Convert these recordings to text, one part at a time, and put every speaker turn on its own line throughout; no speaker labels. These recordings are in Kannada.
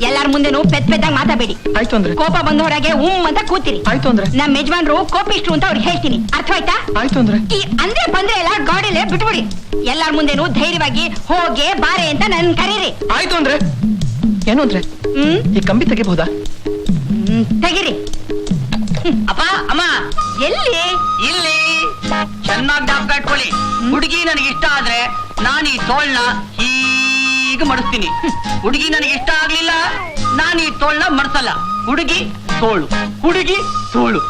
ಎಲ್ಲಾರ ಮುಂದೆನು ಪೆದ್ದಾಗ ಮಾತಾಬೇಡಿ.
ಆಯ್ತು ಅಂದ್ರೆ
ಕೋಪ ಬಂದ ಹೊರಗೆ ಅಂತ ಕೂತಿರಿ.
ಆಯ್ತು ಅಂದ್ರೆ
ನಮ್ಮ ಯಜಮಾನ್ರು ಕೋಪಿಷ್ಟ್ರು ಅಂತ ಅವ್ರಿಗೆ ಹೇಳ್ತೀನಿ, ಅರ್ಥವಾಯ್ತಾ?
ಆಯ್ತು ಅಂದ್ರೆ
ಈ ಅಂದ್ರೆ ಬಂದ್ರೆ ಎಲ್ಲ ಗಾಡಿಲೇ ಬಿಟ್ಬಿಡಿ. ಎಲ್ಲಾರ ಮುಂದೆನು ಧೈರ್ಯವಾಗಿ ಹೋಗೆ ಬಾರೆ ಅಂತ ನನ್ ಕರೀರಿ.
ಆಯ್ತು ಅಂದ್ರೆ ಏನು ಅಂದ್ರೆ ಈ ಕಂಬಿ ತೆಗಿಬಹುದಾ?
ತೆಗಿರಿ.
ಅಪ್ಪ ಅಮ್ಮ
ಎಲ್ಲಿ?
ಇಲ್ಲಿ ಚೆನ್ನಾಗಿ ಜ್ಞಾಪಕ ಇಟ್ಕೊಳ್ಳಿ. ಹುಡುಗಿ ನನಗೆ ಇಷ್ಟ ಆದ್ರೆ ನಾನು ಈ ತೋಳ್ನ ಹೀಗೆ ಮಡಿಸ್ತೀನಿ. ಹುಡುಗಿ ನನಗೆ ಇಷ್ಟ ಆಗ್ಲಿಲ್ಲ, ನಾನು ಈ ತೋಳ್ನ ಮಡ್ಸಲ್ಲ. ಹುಡುಗಿ ತೋಳು, ಹುಡುಗಿ ತೋಳು.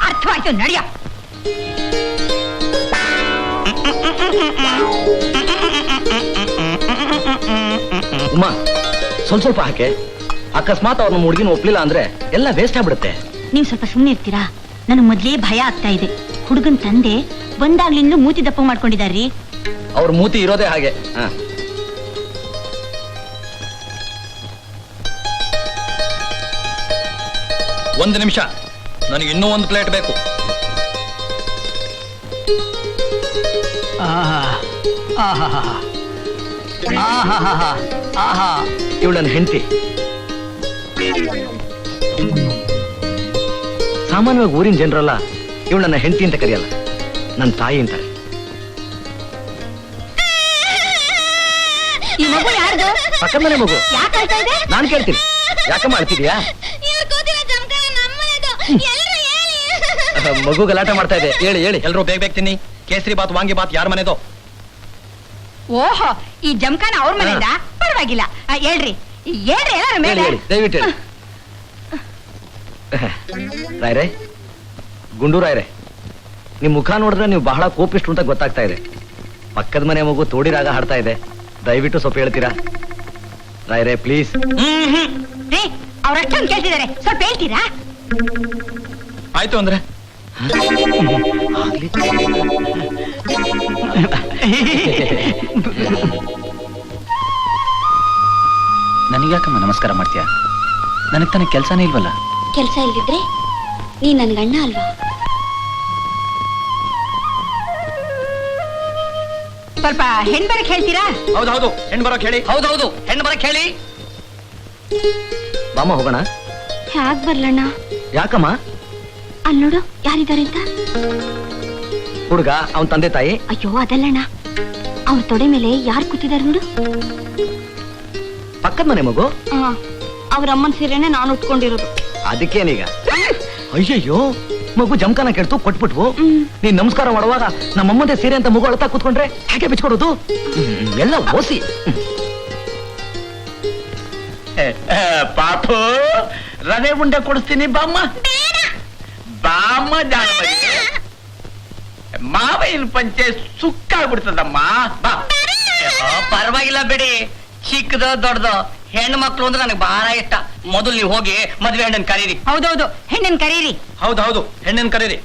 ಅರ್ಥವಾಯ್ತು, ನಡಿಯ.
ಉಮಾ, ಸ್ವಲ್ಪ ಹಾಕೆ. ಅಕಸ್ಮಾತ್ ಅವ್ರ ನಮ್ಮ ಹುಡುಗಿನ ಒಪ್ಲಿಲ್ಲ ಅಂದ್ರೆ ಎಲ್ಲ ವೇಸ್ಟ್ ಆಗ್ಬಿಡುತ್ತೆ.
ನೀವ್ ಸ್ವಲ್ಪ ಸುಮ್ಮನೆ ಇರ್ತೀರಾ? ನನಗ್ ಮೊದ್ಲೇ ಭಯ ಆಗ್ತಾ ಇದೆ. ಹುಡುಗನ್ ತಂದೆ ಬಂದಾಗ್ಲಿಂದ ಮೂತಿ ದಪ್ಪ ಮಾಡ್ಕೊಂಡಿದಾರ್ರಿ.
ಅವ್ರ ಮೂತಿ ಇರೋದೇ ಹಾಗೆ.
ಒಂದು ನಿಮಿಷ, ನನಗೆ ಇನ್ನೂ ಒಂದು ಪ್ಲೇಟ್ ಬೇಕು.
ಇವಳು ನನ್ನ ಹೆಂಡತಿ. ಸಾಮಾನ್ಯವಾಗಿ ಊರಿನ ಜನರಲ್ಲ ಇವಳು ನನ್ನ ಹೆಂಡತಿ ಅಂತ ಕರೆಯಲ್ಲ, ನನ್ನ ತಾಯಿ ಅಂತಾರೆ.
ಈ ಮಗು ಯಾರ್ದು?
ಪಕ್ಕದ ಮನೆ ಮಗು.
ಯಾಕೆ ಅಳ್ತಾ ಇದೆ?
ನಾನ್ ಕೇಳ್ತೀನಿ, ಯಾಕಮ್ಮ ಅಳ್ತಿದ್ಯಾ? ಮಗು ಗಲಾಟೆ ಮಾಡ್ತಾ ಇದೆ. ಹೇಳಿ ಹೇಳಿ.
ಎಲ್ರು ಬೇಗ ಬೇಗ ತಿನ್ನಿ. ಕೇಸರಿ ಬಾತ್ ವಾಂಗಿ ಬಾತ್ ಯಾರ ಮನೆದೋ?
ಓಹೋ, ಈ ಜಮಖಾನ ಅವ್ರ ಮನೆಯಿಂದ? ಪರವಾಗಿಲ್ಲ, ಹೇಳ್ರಿ ಹೇಳ್ರಿ ಎಲ್ಲಾರ ಮೇಲೆ.
ಹೇಳಿ ದಯವಿಟ್ಟು ಹೇಳಿ. ರಾಯ್ರೆ, ಗುಂಡು ರಾಯ್ರೆ, ನಿಮ್ ಮುಖ ನೋಡಿದ್ರೆ ನೀವು ಬಹಳ ಕೋಪಿಷ್ಟು ಅಂತ ಗೊತ್ತಾಗ್ತಾ ಇದೆ. ಪಕ್ಕದ ಮನೆ ಮಗು ತೋಡಿರಾಗ ಹಾಡ್ತಾ ಇದೆ. ದಯವಿಟ್ಟು ಸ್ವಲ್ಪ ಹೇಳ್ತೀರಾ ರಾಯ್ರೆ, ಪ್ಲೀಸ್?
ಅವ್ರಷ್ಟೊಂದು ಕೇಳ್ತಿದ್ದಾರೆ, ಸ್ವಲ್ಪ ಹೇಳ್ತೀರಾ?
ಆಯ್ತು ಅಂದ್ರೆ
ನನಗ್ಯಾಕಮ್ಮ ನಮಸ್ಕಾರ ಮಾಡ್ತೀಯ? ನನಗ್ ತಾನೇ ಕೆಲ್ಸನೇ ಇಲ್ವಲ್ಲ.
ಕೆಲಸ ಇಲ್ದಿದ್ರೆ ನೀ ನನ್ ಗಂಡ ಅಲ್ವಾ?
ಸ್ವಲ್ಪ ಹೆಣ್ ಬರಕ್ ಹೇಳ್ತೀರಾ?
ಹೌದೌದು, ಹೆಣ್ಣು ಬರೋಕ್ ಹೇಳಿ.
ಹೌದೌದು, ಹೆಣ್ಣು ಬರಕ್ ಹೇಳಿ.
ಬಾಮ ಹೋಗೋಣ.
ಹ್ಯಾಕ್ ಬರ್ಲಣ್ಣ?
ಯಾಕಮ್ಮ?
ಅಲ್ಲಿ ನೋಡು ಯಾರಿದ್ದಾರೆ ಅಂತ.
ಹುಡುಗ, ಅವನ್ ತಂದೆ ತಾಯಿ.
ಅಯ್ಯೋ ಅದಲ್ಲಣ್ಣ, ಅವ್ರ ತೊಡೆ ಮೇಲೆ ಯಾರು ಕೂತಿದ್ದಾರೆ ನೋಡು.
ಪಕ್ಕದ ಮನೆ ಮಗು.
ಅವ್ರ ಅಮ್ಮನ ಸೀರೆನೆ ನಾನು ಉಟ್ಕೊಂಡಿರೋದು.
ಅದಕ್ಕೇನೀಗ? ಅಯ್ಯಯ್ಯೋ, ಮಗು ಜಮಖಾನ ಕೆಡ್ತು ಕೊಟ್ಬಿಟ್ವು. ನೀನ್ ನಮಸ್ಕಾರ ಮಾಡುವಾಗ ನಮ್ಮಮ್ಮಂದೆ ಸೀರೆ ಅಂತ ಮಗು ಅಳ್ತಾ ಕೂತ್ಕೊಂಡ್ರೆ ಹೇಗೆ ಬಿಚ್ಕೊಡೋದು? ಎಲ್ಲ ಓಸಿ.
ಪಾಪು, ರವೆ ಉಂಡೆ ಕೊಡಿಸ್ತೀನಿ ಬಾಮ್ಮ. ಬಾಮ್ಮ ಜಾನಮರಿ, ಮಾವಯ್ಯನ ಪಂಚೆ ಸುಕ್ಕಾಗ್ಬಿಡ್ತದಮ್ಮ. ಬಾ.
ಪರವಾಗಿಲ್ಲ ಬಿಡಿ, ಚಿಕ್ಕದೋ ದೊಡ್ಡದೋ ಹೆಣ್ಣು ಮಕ್ಳು ಅಂದ್ರೆ ನನಗೆ ಬಹಳ ಇಷ್ಟ. ಮೊದಲು ನೀವು ಹೋಗಿ ಮದ್ವೆ ಹೆಣ್ಣನ್ ಕರೀರಿ.
ಹೌದೌದು, ಹೆಣ್ಣನ್ ಕರೀರಿ.
ಹೌದೌದು, ಹೆಣ್ಣನ್ ಕರೀರಿ.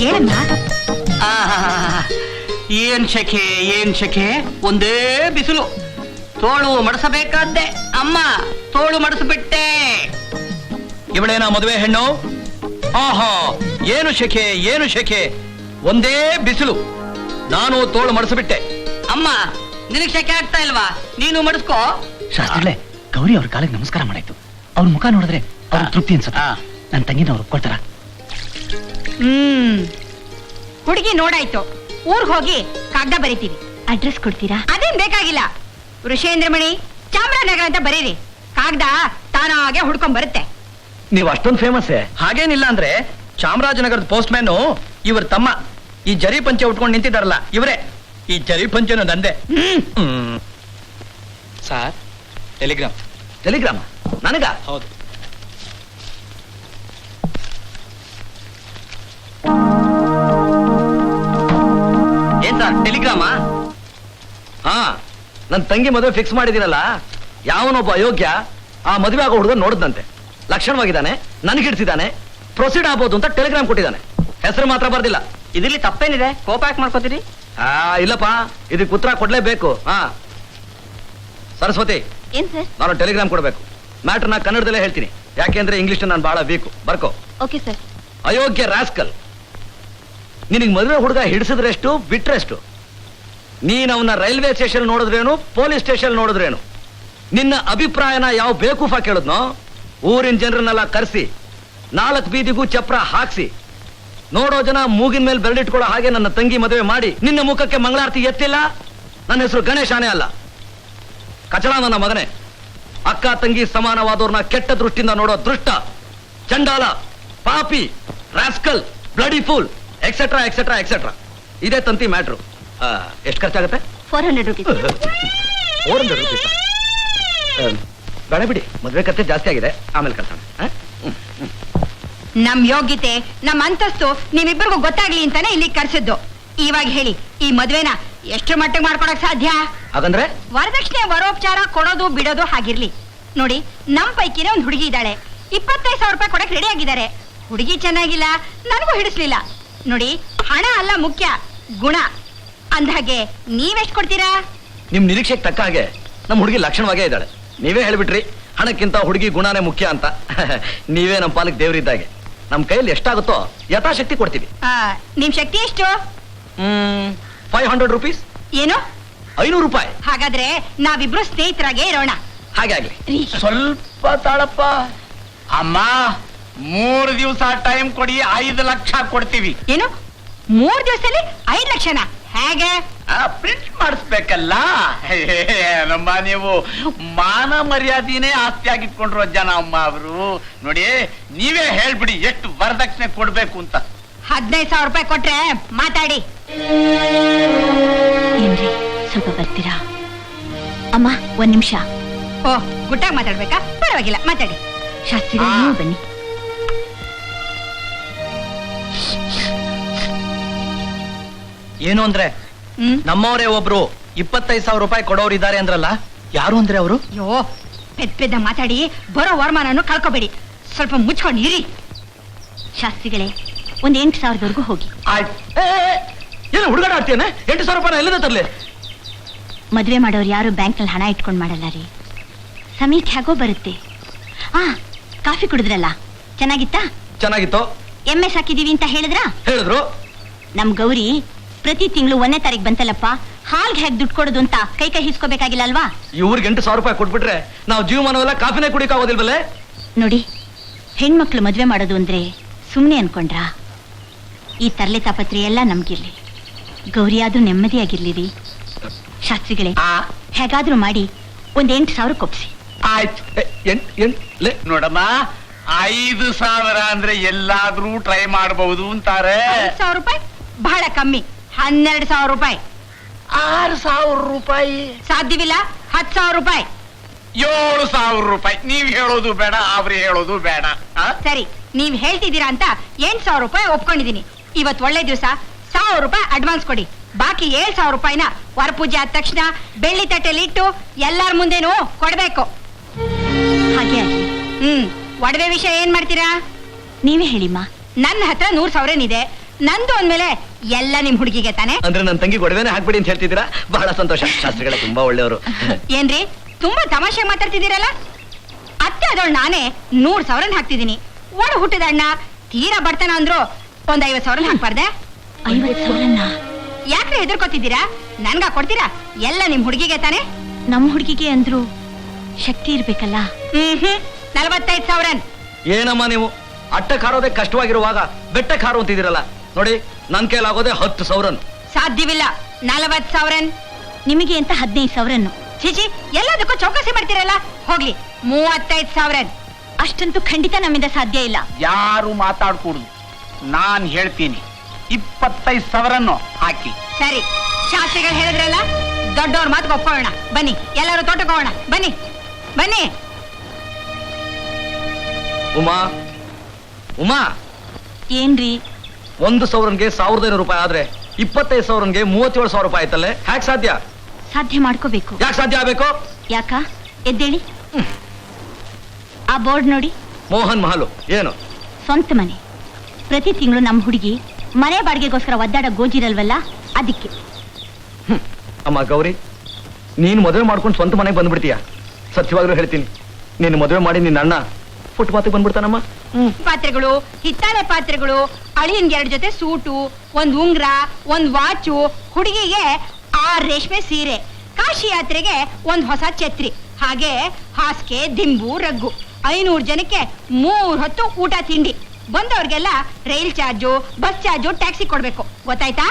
ಏನಮ್ಮ?
ಏನ್ ಶೆಕೆ, ಏನ್ ಶೆಕೆ, ಒಂದೇ ಬಿಸಿಲು. ತೋಳು ಮಡಿಸಬೇಕಾದ್ದೆ, ಅಮ್ಮ ತೋಳು ಮಡಿಸ್ಬಿಟ್ಟೆ.
ಇವಳೇನ ಮದುವೆ ಹೆಣ್ಣು? ಆಹಾ, ಏನು ಶೆಕೆ, ಏನು ಶೆಕೆ, ಒಂದೇ ಬಿಸಿಲು. ನಾನು ತೋಳು ಮಡಿಸ್ಬಿಟ್ಟೆ.
ಅಮ್ಮ, ನಿನಗ್ ಶೆಕೆ ಆಗ್ತಾ ಇಲ್ವಾ? ನೀನು ಮಡಿಸ್ಕೋ.
ಶಾಸ್ತ್ರಗಳೇ, ಗೌರಿ ಅವ್ರ ಕಾಲಿಗೆ ನಮಸ್ಕಾರ ಮಾಡಾಯ್ತು. ಅವ್ರ ಮುಖ ನೋಡಿದ್ರೆ ಅವ್ರ ತೃಪ್ತಿ ಅನ್ಸುತ್ತ. ನನ್ನ ತಂಗಿನ ಅವ್ರು ಒಪ್ಕೊಳ್ತಾರ?
ಹುಡುಗಿ ನೋಡಾಯ್ತು, ಊರ್ಗ್ ಹೋಗಿ ಕಾಗ್ದ ಬರೀತೀವಿ.
ಅಡ್ರೆಸ್ ಕೊಡ್ತೀರಾ?
ಅದೇನ್ ಬೇಕಾಗಿಲ್ಲ. ವೃಷೇಂದ್ರಮಣಿ, ಚಾಮರಾಜನಗರ ಅಂತ ಬರೀರಿ. ಕಾಗ್ದ ತಾನಾಗೆ ಹುಡ್ಕೊಂಡ್ ಬರುತ್ತೆ.
ನೀವು ಅಷ್ಟೊಂದು ಫೇಮಸ್?
ಹಾಗೇನಿಲ್ಲ ಅಂದ್ರೆ ಚಾಮರಾಜನಗರದ ಪೋಸ್ಟ್ ಮ್ಯಾನ್ ಇವ್ರ ತಮ್ಮ. ಈ ಜರಿ ಪಂಚೆ ಉಟ್ಕೊಂಡು ನಿಂತಿದ್ದಾರಲ್ಲ ಇವರೇ. ಈ ಜರಿ ಪಂಚೆನು ನಂದೆ.
Sir, Telegram.
ಟೆಲಿಗ್ರಾಮ ನನಗ?
ಹೌದು.
ಏನ್ ಸರ್, ಟೆಲಿಗ್ರಾಮ?
ಹಾ, ನನ್ ತಂಗಿ ಮದುವೆ ಫಿಕ್ಸ್ ಮಾಡಿದಿರಲ್ಲ, ಯಾವನೊಬ್ಬ ಅಯೋಗ್ಯ ಆ ಮದುವೆ ಆಗೋ ಹುಡುಗ ನೋಡಿದಂತೆ. ಲಕ್ಷಣವಾಗಿದ್ದಾನೆ, ನನ್ಗಿಡ್ಸಿದ್ದಾನೆ, ಪ್ರೊಸೀಡ್ ಆಗ್ಬೋದು ಅಂತ ಟೆಲಿಗ್ರಾಮ್ ಕೊಟ್ಟಿದ್ದಾನೆ. ಹೆಸರು ಮಾತ್ರ ಬರ್ದಿಲ್ಲ.
ಇದ್ರಲ್ಲಿ ತಪ್ಪೇನಿದೆ? ಕೋಪ ಯಾಕೆ ಮಾಡ್ಕೋತೀರಿ?
ಇಲ್ಲಪ್ಪ ಇದಕ್ಕೆ ಉತ್ತರ ಕೊಡ್ಲೇಬೇಕು. ಹಾ ಸರಸ್ವತಿ,
ಏನ್ ಸರ್?
ನಾನು ಟೆಲಿಗ್ರಾಮ್ ಕೊಡ್ಬೇಕು. ಮ್ಯಾಟರ್ನ ಕನ್ನಡದಲ್ಲೇ ಹೇಳ್ತೀನಿ, ಯಾಕೆಂದ್ರೆ ಇಂಗ್ಲಿಷ್ ನಾನು ಬಹಳ ವೀಕು. ಬರ್ಕೋ.
Okay sir.
ಅಯೋಗ್ಯ ರಾಸ್ಕಲ್, ನಿನಗೆ ಮದುವೆ ಹುಡುಗ ಹಿಡಿಸಿದ್ರೆಷ್ಟು ಬಿಟ್ರೆಷ್ಟು? ನೀನ್ ಅವನ ರೈಲ್ವೆ ಸ್ಟೇಷನ್ ನೋಡಿದ್ರೇನು, ಪೊಲೀಸ್ ಸ್ಟೇಷನ್ ನೋಡಿದ್ರೇನು? ನಿನ್ನ ಅಭಿಪ್ರಾಯನ ಯಾವ ಬೇಕೂಫ ಕೇಳಿದ್ನೋ? ಊರಿನ ಜನರನ್ನೆಲ್ಲ ಕರೆಸಿ 4 ಬೀದಿಗೂ ಚಪ್ರ ಹಾಕ್ಸಿ ನೋಡೋ ಜನ ಮೂಗಿನ ಮೇಲೆ ಬೆರಳಿಟ್ಕೊಳ್ಳೋ ಹಾಗೆ ನನ್ನ ತಂಗಿ ಮದುವೆ ಮಾಡಿ ನಿನ್ನ ಮುಖಕ್ಕೆ ಮಂಗಳಾರತಿ ಎತ್ತಿಲ್ಲ. ನನ್ನ ಹೆಸರು ಗಣೇಶಾನೇ ಅಲ್ಲ, ಕಚಡ ನನ್ನ ಮಗನೇ. ಅಕ್ಕ ತಂಗಿ ಸಮಾನವಾದವ್ರನ್ನ ಕೆಟ್ಟ ದೃಷ್ಟಿಯಿಂದ ನೋಡೋ ದೃಷ್ಟ, ಚಂಡಾಲ, ಪಾಪಿ, rascal, bloody fool, etcetera etcetera etcetera. ಇದೇ ತಂತಿ ಮ್ಯಾಟ್ರು. ಎಷ್ಟು ಖರ್ಚಾಗುತ್ತೆ?
400 ರುಪೀಸ್.
400 ರುಪೀಸ್. ಬೇಡ ಬಿಡಿ, ಮದುವೆ ಖರ್ಚು ಜಾಸ್ತಿ ಆಗಿದೆ, ಆಮೇಲೆ ಕರ್ತಾನೆ.
ನಮ್ ಯೋಗ್ಯತೆ, ನಮ್ ಅಂತಸ್ತು ನಿಮ್ಮಿಬ್ಬರಿಗೂ ಗೊತ್ತಾಗ್ಲಿ ಅಂತಾನೆ ಇಲ್ಲಿ ಕರ್ಸಿದ್ದು. ಇವಾಗ ಹೇಳಿ, ಈ ಮದ್ವೆನ ಎಷ್ಟು ಮಟ್ಟಿಗೆ ಮಾಡ್ಕೊಡಕ್ ಸಾಧ್ಯ?
ಹಾಗಂದ್ರೆ
ವರದಕ್ಷಿಣೆ ವರೋಪಚಾರ ಕೊಡೋದು ಬಿಡೋದು ಹಾಗಿರ್ಲಿ. ನೋಡಿ, ನಮ್ ಪೈಕಿನೇ ಒಂದ್ ಹುಡುಗಿ ಇದ್ದಾಳೆ. 25,000 ರೂಪಾಯಿ ಕೊಡಕ್ ರೆಡಿ ಆಗಿದ್ದಾರೆ. ಹುಡುಗಿ ಚೆನ್ನಾಗಿಲ್ಲ, ನನಗೂ ಹಿಡಿಸ್ಲಿಲ್ಲ. ನೋಡಿ, ಹಣ ಅಲ್ಲ ಮುಖ್ಯ, ಗುಣ. ಅಂದ್ಹಾಗೆ ನೀವೆಷ್ಟು ಕೊಡ್ತೀರಾ?
ನಿಮ್ ನಿರೀಕ್ಷೆಗೆ ತಕ್ಕ ಹಾಗೆ ನಮ್ಮ ಹುಡುಗಿ ಲಕ್ಷಣವಾಗೇ ಇದ್ದಾಳೆ. ನೀವೇ ಹೇಳ್ಬಿಟ್ರಿ ಹಣಕ್ಕಿಂತ ಹುಡುಗಿ ಗುಣನೇ ಮುಖ್ಯ ಅಂತ. ನೀವೇ ನಮ್ಮ ಪಾಲಕ್ ದೇವ್ರಿದ್ದಾಗೆ. ನಮ್ ಕೈಯಲ್ಲಿ ಎಷ್ಟಾಗುತ್ತೋ ಯಥಾಶಕ್ತಿ ಕೊಡ್ತೀವಿ.
ನಿಮ್ ಶಕ್ತಿ ಎಷ್ಟು?
500 ರುಪೀಸ್.
ಏನು?
500 ರೂಪಾಯಿ.
ಹಾಗಾದ್ರೆ ನಾವಿಬ್ರು ಸ್ನೇಹಿತರಾಗೆ ಇರೋಣ.
ಹಾಗೆ ಆಗ್ಲಿ.
ಸ್ವಲ್ಪ ತಾಳಪ್ಪ ಅಮ್ಮ. 3 ದಿವಸ ಟೈಮ್ ಕೊಡಿ, 5 ಲಕ್ಷ ಕೊಡ್ತೀವಿ.
ಏನು, 3 ದಿವಸದಲ್ಲಿ 5 ಲಕ್ಷನ? ಹೇಗೆ?
ಪ್ರಿಂಟ್ ಮಾಡಿಸ್ಬೇಕಲ್ಲ. ನಮ್ಮ ನೀವು ಮಾನ ಮರ್ಯಾದೆನೇ ಆಸ್ತಿ ಆಗಿಟ್ಕೊಂಡ್ರು ಜನ ಅಮ್ಮ ಅವರು. ನೋಡಿ, ನೀವೇ ಹೇಳ್ಬಿಡಿ ಎಷ್ಟು ವರದಕ್ಷಿಣೆ ಕೊಡ್ಬೇಕು ಅಂತ.
15,000 ರೂಪಾಯಿ ಕೊಟ್ರೆ ಮಾತಾಡಿ.
ಏನ್ರಿ, ಸ್ವಲ್ಪ ಬರ್ತೀರಾ? ಅಮ್ಮ, 1 ನಿಮಿಷ.
ಓ, ಗುಟ್ಟಾಗಿ ಮಾತಾಡ್ಬೇಕಾ? ಪರವಾಗಿಲ್ಲ, ಮಾತಾಡಿ.
ಶಾಸ್ತ್ರಿಗಳು, ನೀವು ಬನ್ನಿ.
ಏನು ಅಂದ್ರೆ ನಮ್ಮವರೇ ಒಬ್ರು 25,000 ರೂಪಾಯಿ ಕೊಡೋರಿದ್ದಾರೆ ಅಂದ್ರಲ್ಲ, ಯಾರು ಅಂದ್ರೆ ಅವರು?
ಅಯ್ಯೋ, ಪೆದ್ದ ಮಾತಾಡಿ ಬರೋ ವರಮಾನನ್ನು ಕಳ್ಕೊಬೇಡಿ. ಸ್ವಲ್ಪ ಮುಚ್ಕೊಂಡು ಇರಿ.
ಶಾಸ್ತ್ರಿಗಳೇ, ಒಂದ್ 8,000ದವರೆಗೂ ಹೋಗಿ.
ಏನು ಹುಡುಗಾಟ ಆಡ್ತೀಯನೆ? 8,000 ರೂಪಾಯಿ ಎಲ್ಲಿಂದ ತರ್ಲಿ?
ಮದ್ವೆ ಮಾಡೋರು ಯಾರು ಬ್ಯಾಂಕ್ನಲ್ಲಿ ಹಣ ಇಟ್ಕೊಂಡ್ ಮಾಡಲ್ಲ ರೀ. ಸಮಯಕ್ಕೆ ಹೇಗೋ ಬರುತ್ತೆ. ಕಾಫಿ ಕುಡಿದ್ರಲ್ಲ, ಚೆನ್ನಾಗಿತ್ತಾ?
ಚೆನ್ನಾಗಿತ್ತು.
ಎಮ್ಮೆ ಸಾಕಿದೀವಿ ಅಂತ
ಹೇಳಿದ್ರು.
ನಮ್ ಗೌರಿ ಪ್ರತಿ ತಿಂಗಳು 1ನೇ ತಾರೀಕು ಬಂತಲ್ಲಪ್ಪ, ಹಾಲ್ಗೆ ಹೇಗೆ ದುಡ್ಡು ಕೊಡೋದು ಅಂತ ಕೈ ಹಿಸ್ಕೋಬೇಕಾಗಿಲ್ಲ ಅಲ್ವಾ?
ಇವ್ರಿಗೆ 8,000 ರೂಪಾಯಿ ಕೊಟ್ಬಿಟ್ರೆ ನಾವು ಜೀವಮಾನವೆಲ್ಲ ಕಾಫಿನೇ ಕುಡಿಕಾಗೋದಿಲ್ವಲ್ಲೇ?
ನೋಡಿ, ಹೆಣ್ಮಕ್ಳು ಮದ್ವೆ ಮಾಡೋದು ಅಂದ್ರೆ ಸುಮ್ನೆ ಅನ್ಕೊಂಡ್ರಾ? ಈ ತರ್ಲೆ ತಾಪತ್ರೆ ಎಲ್ಲ ನಮ್ಗಿರ್ಲಿ, ಗೌರಿ ಆದ್ರೂ ನೆಮ್ಮದಿಯಾಗಿರ್ಲಿ ರೀ. ಶಾಸ್ತ್ರಿಗಳೇ, ಹೇಗಾದ್ರೂ ಮಾಡಿ ಒಂದ್ 8,000 ಕೊಪ್ಸಿ.
ಆಯ್ತು. ನೋಡಮ್ಮ, 5,000 ಅಂದ್ರೆ ಎಲ್ಲಾದ್ರೂ ಟ್ರೈ ಮಾಡಬಹುದು ಅಂತಾರೆ.
5,000 ರೂಪಾಯಿ ಬಹಳ ಕಮ್ಮಿ. 12,000 ರೂಪಾಯಿ.
6,000 ರೂಪಾಯಿ
ಸಾಧ್ಯವಿಲ್ಲ. 10,000 ರೂಪಾಯಿ.
7,000 ರೂಪಾಯಿ. ನೀವ್ ಹೇಳೋದು ಬೇಡ, ಅವ್ರು ಹೇಳೋದು ಬೇಡ.
ಸರಿ, ನೀವ್ ಹೇಳ್ತಿದ್ದೀರಾ ಅಂತ 8,000 ರೂಪಾಯಿ ಒಪ್ಕೊಂಡಿದೀನಿ. ಇವತ್ ಒಳ್ಳೆ ದಿವಸ, 1,000 ರೂಪಾಯಿ ಅಡ್ವಾನ್ಸ್ ಕೊಡಿ. ಬಾಕಿ 7,000 ರೂಪಾಯಿನ ವರಪೂಜೆ ಆದ ತಕ್ಷಣ ಬೆಳ್ಳಿ ತಟ್ಟೆಲಿ ಇಟ್ಟು ಎಲ್ಲಾರ ಮುಂದೆನೂ ಕೊಡ್ಬೇಕು.
ಹಾಗೆ ಆಗ್ಲಿ.
ಒಡವೆ ವಿಷಯ ಏನ್ ಮಾಡ್ತೀರಾ?
ನೀವೇ ಹೇಳಿಮ್ಮ.
ನನ್ನ ಹತ್ರ 100,000 ಇದೆ. ನಂದು ಅಂದ್ಮೇಲೆ ಎಲ್ಲ ನಿಮ್ ಹುಡುಗಿಗೆ ತಾನೆ.
ಅಂದ್ರೆ ನನ್ನ ತಂಗಿ ಗೊಡವೆನೆ ಹಾಕ್ಬಿಡಿ ಅಂತ ಹೇಳ್ತಿದ್ದೀರಾ? ಬಹಳ ಸಂತೋಷ. ಶಾಸ್ತ್ರಿಗಳೇ ತುಂಬಾ ಒಳ್ಳೆಯವರು.
ಏನ್ರಿ, ತುಂಬಾ ತಮಾಷೆ ಮಾತಾಡ್ತಿದ್ದೀರಲ್ಲ? ಅತ್ತೆ ಅದೊಳ್ ನಾನೇ 100,000 ಹಾಕ್ತಿದ್ದೀನಿ. ಒಡ ಹುಟ್ಟಿದ ಅಣ್ಣ ತೀರಾ ಬಡ್ತಾನ ಅಂದ್ರು ಒಂದ್ 50,000 ಹಾಕ್ಬಾರ್ದೆ?
50,000?
ಯಾಕ್ರೆ ಹೆದರ್ಕೋತಿದ್ದೀರಾ? ನನ್ಗ ಕೊಡ್ತೀರಾ? ಎಲ್ಲ ನಿಮ್ ಹುಡುಗಿಗೆ ತಾನೆ.
ನಮ್ ಹುಡುಗಿಗೆ ಅಂದ್ರು ಶಕ್ತಿ ಇರ್ಬೇಕಲ್ಲ.
45,000.
ಏನಮ್ಮ ನೀವು ಅಟ್ಟಕ್ಕೆ ಹಾರೋದೇ ಕಷ್ಟವಾಗಿರುವಾಗ ಬೆಟ್ಟಕ್ಕೆ ಹಾರು ಅಂತಿದ್ದೀರಲ್ಲ? ನೋಡಿ, ನನ್ ಕೈಲಾಗೋದೇ 10,000.
ಸಾಧ್ಯವಿಲ್ಲ. 40,000.
ನಿಮಗೆ ಅಂತ 15,000.
ಚಿಚಿ, ಎಲ್ಲದಕ್ಕೂ ಚೌಕಾಸಿ ಮಾಡ್ತೀರಲ್ಲ. ಹೋಗ್ಲಿ, 35,000.
ಅಷ್ಟಂತೂ ಖಂಡಿತ ನಮ್ಮಿಂದ ಸಾಧ್ಯ ಇಲ್ಲ.
ಯಾರು ಮಾತಾಡ್ಕೂಡುದು, ನಾನ್ ಹೇಳ್ತೀನಿ. 25,000 ಹಾಕಿ.
ಸರಿ, ಶಾಸ್ತ್ರಿಗಳು ಹೇಳಿದ್ರಲ್ಲ, ದೊಡ್ಡವ್ರ ಮಾತು ಒಪ್ಕೊಳ್ಳೋಣ. ಬನ್ನಿ, ಎಲ್ಲರೂ ತೋಟಕ್ಕೆ ಹೋಗೋಣ. ಬನ್ನಿ ಬನ್ನಿ.
ಉಮಾ,
ಏನ್ರಿ?
1,000ಗೆ 1,500 ರೂಪಾಯಿ ಆದ್ರೆ 25,000ಗೆ 37,000 ರೂಪಾಯಿ ಆಯ್ತಲ್ಲೇ? ಹ್ಯಾಕ್ ಸಾಧ್ಯ?
ಸಾಧ್ಯ ಮಾಡ್ಕೋಬೇಕು.
ಯಾಕೆ ಸಾಧ್ಯ ಆಗ್ಬೇಕು?
ಯಾಕ? ಎದ್ದೇಳಿ. ಆ ಬೋರ್ಡ್ ನೋಡಿ.
ಮೋಹನ್ ಮಹಲು. ಏನು?
ಸ್ವಂತ ಮನೆ. ಪ್ರತಿ ತಿಂಗಳು ನಮ್ಮ ಹುಡುಗಿ ಮನೆ ಬಾಡಿಗೆಗೋಸ್ಕರ ಒದ್ದಾಡ ಗೋಜಿರಲ್ವಲ್ಲ, ಅದಕ್ಕೆ
ಅಮ್ಮ ಗೌರಿ, ನೀನು ಮದುವೆ ಮಾಡ್ಕೊಂಡು ಸ್ವಂತ ಮನೆಗೆ ಬಂದ್ಬಿಡ್ತೀಯ. ಸತ್ಯವಾಗ್ಲೂ ಹೇಳ್ತೀನಿ, ನೀನು ಮದುವೆ ಮಾಡಿ ನಿನ್ನ ಅಣ್ಣ ಫುಟ್ಪಾತಿಗೆ ಬಂದ್ಬಿಡ್ತಾನಮ್ಮ.
ಪಾತ್ರೆಗಳು, ಹಿತ್ತಾಳೆ ಪಾತ್ರೆಗಳು, ಅಳಿಯನ್ಗೆ 2 ಜೊತೆ ಸೂಟು, 1 ಉಂಗ್ರ, 1 ವಾಚು, ಹುಡುಗಿಗೆ 6 ರೇಷ್ಮೆ ಸೀರೆ, ಕಾಶಿ ಯಾತ್ರೆಗೆ 1 ಹೊಸ ಛತ್ರಿ, ಹಾಗೆ ಹಾಸಿಗೆ, ದಿಂಬು, ರಗ್ಗು. 500 ಜನಕ್ಕೆ 3 ಹೊತ್ತು ಊಟ ತಿಂಡಿ. ಬಂದವ್ರಿಗೆಲ್ಲ rail charge, bus charge, taxi ಕೊಡ್ಬೇಕು. ಗೊತ್ತಾಯ್ತಾ?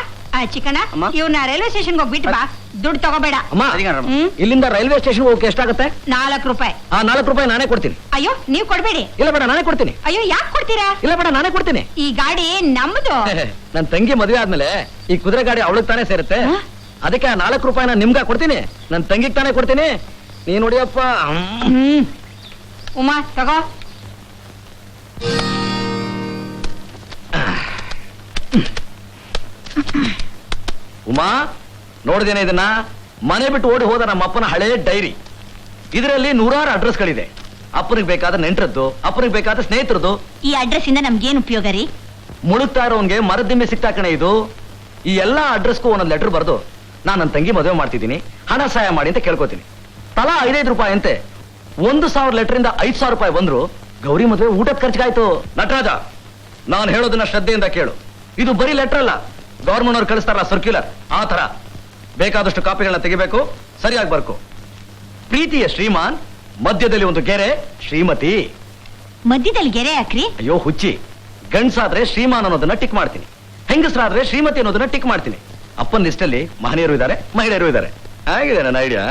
ಚಿಕ್ಕಣ್ಣ,
ಅಮ್ಮ.
ಇವ್ನ ರೈಲ್ವೆ ಸ್ಟೇಷನ್ಗೆ ಹೋಗ್ಬಿಟ್ಟು ಬಾ. ದುಡ್ಡು ತಗೋಬೇಡ.
ಅಮ್ಮ,
ಸರಿ ಕಣಮ್ಮ.
ಇಲ್ಲಿಂದ ರೈಲ್ವೆ ಸ್ಟೇಷನ್ ಹೋಗಕ್ಕೆ ಎಷ್ಟಾಗುತ್ತೆ?
4 ರೂಪಾಯಿ.
ಆ 4 ರೂಪಾಯಿ ನಾನೇ ಕೊಡ್ತೀನಿ.
ಅಯ್ಯೋ, ನೀವ್ ಕೊಡ್ಬೇಡಿ.
ಇಲ್ಲ ಬೇಡ, ನಾನೇ ಕೊಡ್ತೀನಿ.
ಅಯ್ಯೋ, ಯಾಕೆ ಕೊಡ್ತೀರಾ?
ಇಲ್ಲ ಬೇಡ, ನಾನೇ ಕೊಡ್ತೀನಿ.
ಈ ಗಾಡಿ ನಮ್ದು.
ನನ್ನ ತಂಗಿ ಮದುವೆ ಆದ್ಮೇಲೆ ಈ ಕುದುರೆ ಗಾಡಿ ಅವಳಿಗೆ ತಾನೇ ಸೇರುತ್ತೆ.
ಹ?
ಅದಕ್ಕೆ ಆ 4 ರೂಪಾಯಿನ ನಿಮ್ಗ ಕೊಡ್ತೀನಿ. ನನ್ನ ತಂಗಿಗೆ ತಾನೇ ಕೊಡ್ತೀನಿ. ನೀನ್ ನೋಡಿಯಪ್ಪ.
ಉಮಾ, ತಗೋ.
ಉಮಾ, ನೋಡಿದೇನೆ ಇದನ್ನ? ಮನೆ ಬಿಟ್ಟು ಓಡಿ ಹೋದ ನಮ್ಮ ಅಪ್ಪನ ಹಳೆ ಡೈರಿ. ಇದರಲ್ಲಿ 100 ಅಡ್ರೆಸ್ಗಳಿದೆ. ಅಪ್ಪನಿಗೆ ಬೇಕಾದ ನೆಂಟರದ್ದು, ಅಪ್ಪನಿಗೆ ಬೇಕಾದ ಸ್ನೇಹಿತರದ್ದು.
ಈ ಅಡ್ರೆಸ್ ಇಂದ ನಮ್ಗೇನ್ ಉಪಯೋಗ ರೀ?
ಮುಳುಗ್ತಾ ಇರೋನ್ಗೆ ಮರದಿಮ್ಮೆ ಸಿಗ್ತಾ ಕಣೆ ಇದು. ಈ ಎಲ್ಲಾ ಅಡ್ರೆಸ್ಗೂ ಒಂದೊಂದು ಲೆಟರ್ ಬರೆದು ನಾನು ನನ್ನ ತಂಗಿ ಮದುವೆ ಮಾಡ್ತಿದ್ದೀನಿ, ಹಣ ಸಹಾಯ ಮಾಡಿ ಅಂತ ಕೇಳ್ಕೊತೀನಿ. ತಲಾ 5-5 ರೂಪಾಯಿ ಅಂತೆ. 1,000 ಲೆಟರಿಂದ 5,000 ರೂಪಾಯಿ ಬಂದ್ರು ಗೌರಿ ಮದುವೆ ಊಟದ ಖರ್ಚಿಗಾಯ್ತು. ನಟರಾಜ, ನಾನು ಹೇಳೋದನ್ನ ಶ್ರದ್ಧೆಯಿಂದ ಕೇಳು. ಇದು ಬರೀ ಲೆಟರ್ ಅಲ್ಲ, ಗವರ್ಮೆಂಟ್ ಅವ್ರು ಕಳಿಸ್ತಾರಲ್ಲ ಸರ್ಕ್ಯುಲರ್, ಆ ತರ. ಬೇಕಾದಷ್ಟು ಕಾಪಿಗಳನ್ನ ತೆಗಿಬೇಕು, ಸರಿಯಾಗಿ ಬರ್ಕೋ. ಪ್ರೀತಿಯ ಶ್ರೀಮಾನ್, ಮಧ್ಯದಲ್ಲಿ ಒಂದು ಗೆರೆ ಶ್ರೀಮತಿ.
ಮಧ್ಯದಲ್ಲಿ ಗೆರೆ ಯಾಕ್ರಿ?
ಅಯ್ಯೋ ಹುಚ್ಚಿ, ಗಂಡ್ಸಾದ್ರೆ ಶ್ರೀಮಾನ್ ಅನ್ನೋದನ್ನ ಟಿಕ್ ಮಾಡ್ತೀನಿ, ಹೆಂಗಸರಾದ್ರೆ ಶ್ರೀಮತಿ ಅನ್ನೋದನ್ನ ಟಿಕ್ ಮಾಡ್ತೀನಿ. ಅಪ್ಪನ ಲಿಸ್ಟ್ ಅಲ್ಲಿ ಮಹನೀಯರು ಇದ್ದಾರೆ, ಮಹಿಳೆಯರು ಇದ್ದಾರೆ. ಹೇಗಿದೆ ನನ್ನ ಐಡಿಯಾ?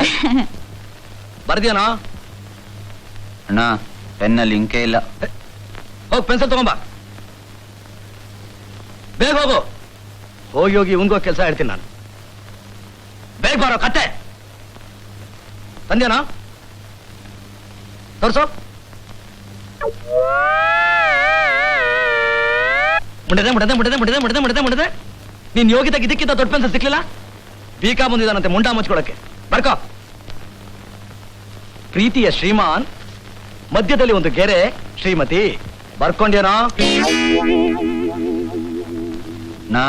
ಬರ್ದಿಯಾನೋ?
ಅಣ್ಣ, ಪೆನ್ನಲ್ಲಿ ಇಂಕೆ ಇಲ್ಲ.
ಹೋಗ್ ಪೆನ್ಸಿಲ್ ತಗೊಂಬ. ಬೇಗ ಹೋಗು. ಹೋಗಿ ಹೋಗಿ ಉಂಗೋ ಕೆಲಸ ಹೇಳ್ತೀನಿ ನಾನು. ಬೇಗ ಬಾರೋ ಕತ್ತೆ. ತಂದೇನೋ? ತೋರ್ಸೋ. ಮುಡದೆ ಮುಡದೆ ಮುಡದೆ ಮುಡದೆ ಮುಡದೆ ಮುಡದೆ ಮುಡದೆ. ನೀನ್ ಯೋಗಿದಾಗ ಇದಕ್ಕಿಂತ ದೊಡ್ಡ ಪೆನ್ಸಿಲ್ ಸಿಕ್ಲಿಲ್ಲ? ಬೀಕಾ ಬಂದಿದ್ದಾನಂತೆ ಮುಂಡಾ ಮುಚ್ಕೊಳಕ್ಕೆ. ಬರ್ಕೋ. ಪ್ರೀತಿಯ ಶ್ರೀಮಾನ್, ಮಧ್ಯದಲ್ಲಿ ಒಂದು ಗೆರೆ ಶ್ರೀಮತಿ. ಬರ್ಕೊಂಡೇನೋ?
ನಾ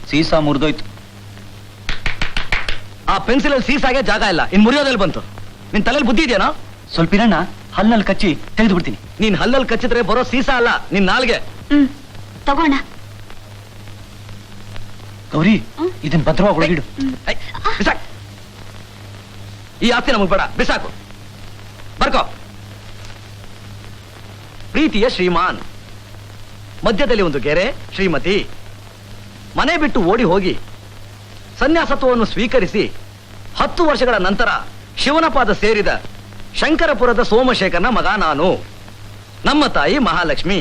ಸೀಸಾ ಮುರಿದೋಯ್ತು.
ಆ ಪೆನ್ಸಿಲ್ ಅಲ್ಲಿ ಸೀಸಾಗೆ ಜಾಗ ಇಲ್ಲ, ಇನ್ ಮುರಿಯೋದಲ್ಲಿ ಬಂತು. ನಿನ್ ತಲೆಯಲ್ಲಿ ಬುದ್ಧಿ ಇದೆಯೇನೋ?
ಸ್ವಲ್ಪ ಇರಣ್ಣ, ಹಲ್ಲಲ್ಲಿ ಕಚ್ಚಿ ತೆಗೆದು ಬಿಡ್ತೀನಿ.
ನೀನ್ ಹಲ್ಲಲ್ಲಿ ಕಚ್ಚಿದ್ರೆ ಬರೋ ಸೀಸಾ ಅಲ್ಲ, ನಿನ್ ನಾಲ್ಗೆ.
ತಗೋಣ.
ಗೌರಿ, ಇದನ್ ಭದ್ರವಾಗಿ ಒಳಗಿಡು.
ಐ, ಬಿಸಾಕ್. ಈ ಆಸ್ತಿ ನಮಗ್ ಬೇಡ, ಬಿಸಾಕು. ಬರ್ಕೋ. ಪ್ರೀತಿಯ ಶ್ರೀಮಾನ್, ಮಧ್ಯದಲ್ಲಿ ಒಂದು ಗೆರೆ ಶ್ರೀಮತಿ. ಮನೆ ಬಿಟ್ಟು ಓಡಿ ಹೋಗಿ ಸನ್ಯಾಸತ್ವವನ್ನು ಸ್ವೀಕರಿಸಿ 10 ವರ್ಷಗಳ ನಂತರ ಶಿವನ ಪಾದ ಸೇರಿದ ಶಂಕರಪುರದ ಸೋಮಶೇಖರನ ಮಗ ನಾನು. ನಮ್ಮ ತಾಯಿ ಮಹಾಲಕ್ಷ್ಮಿ.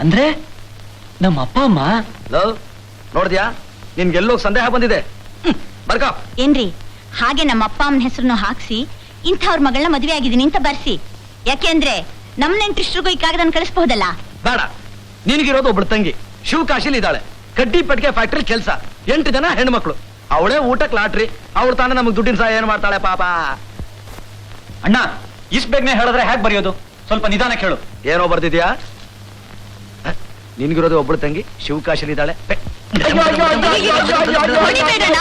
ಅಂದ್ರೆ ನಮ್ಮ ಅಪ್ಪ ಅಮ್ಮ.
ನೋಡಿದ್ಯಾ, ನಿನ್ಗೆಲ್ಲೋಗ್ ಸಂದೇಹ ಬಂದಿದೆ. ಬರ್ಕೋ.
ಏನ್ರಿ, ಹಾಗೆ ನಮ್ಮ ಅಪ್ಪ ಅಮ್ಮನ ಹೆಸರನ್ನು ಹಾಕ್ಸಿ ಇಂಥವ್ರ ಮಗಳನ್ನ ಮದುವೆ ಆಗಿದ್ದೀನಿ ಅಂತ ಬರ್ಸಿ. ಯಾಕೆಂದ್ರೆ ನಮ್ ನೆಂಟ್ರಿಷ್ಟ್ರಿಗೂ ಈ ಕಾಗದನ್ನ ಕಳಿಸ್ಬಹುದಲ್ಲ.
ಬೇಡ, ನಿನಗಿರೋದು ಒಬ್ಳು ತಂಗಿ ಶಿವಕಾಶಿಲಿ ಇದ್ದಾಳೆ. ಕಡ್ಡಿ ಪೆಟ್ಟಿಗೆ ಫ್ಯಾಕ್ಟ್ರಿ ಕೆಲಸ, 8 ಜನ ಹೆಣ್ಮಕ್ಳು. ಅವಳೇ ಊಟಕ್ಕೆ ಲಾಟ್ರಿ. ಅವಳು ತಾನೇ ನಮಗ್ ದುಡ್ಡಿನ ಸಹಾಯ ಏನ್ ಮಾಡ್ತಾಳೆ ಪಾಪ.
ಅಣ್ಣ, ಇಷ್ಟ ಬೇಗನೆ ಹೇಳಿದ್ರೆ ಹೇಗೆ ಬರೆಯೋದು? ಸ್ವಲ್ಪ ನಿಧಾನ ಕೇಳು.
ಏನೋ ಬರ್ತಿದ್ಯಾ? ನಿನ್ಗಿರೋದು ಒಬ್ಳು ತಂಗಿ ಶಿವಕಾಶಿಲಿ ಇದ್ದಾಳೆ.
ಹೊಡಿಬೇಡಣ್ಣ.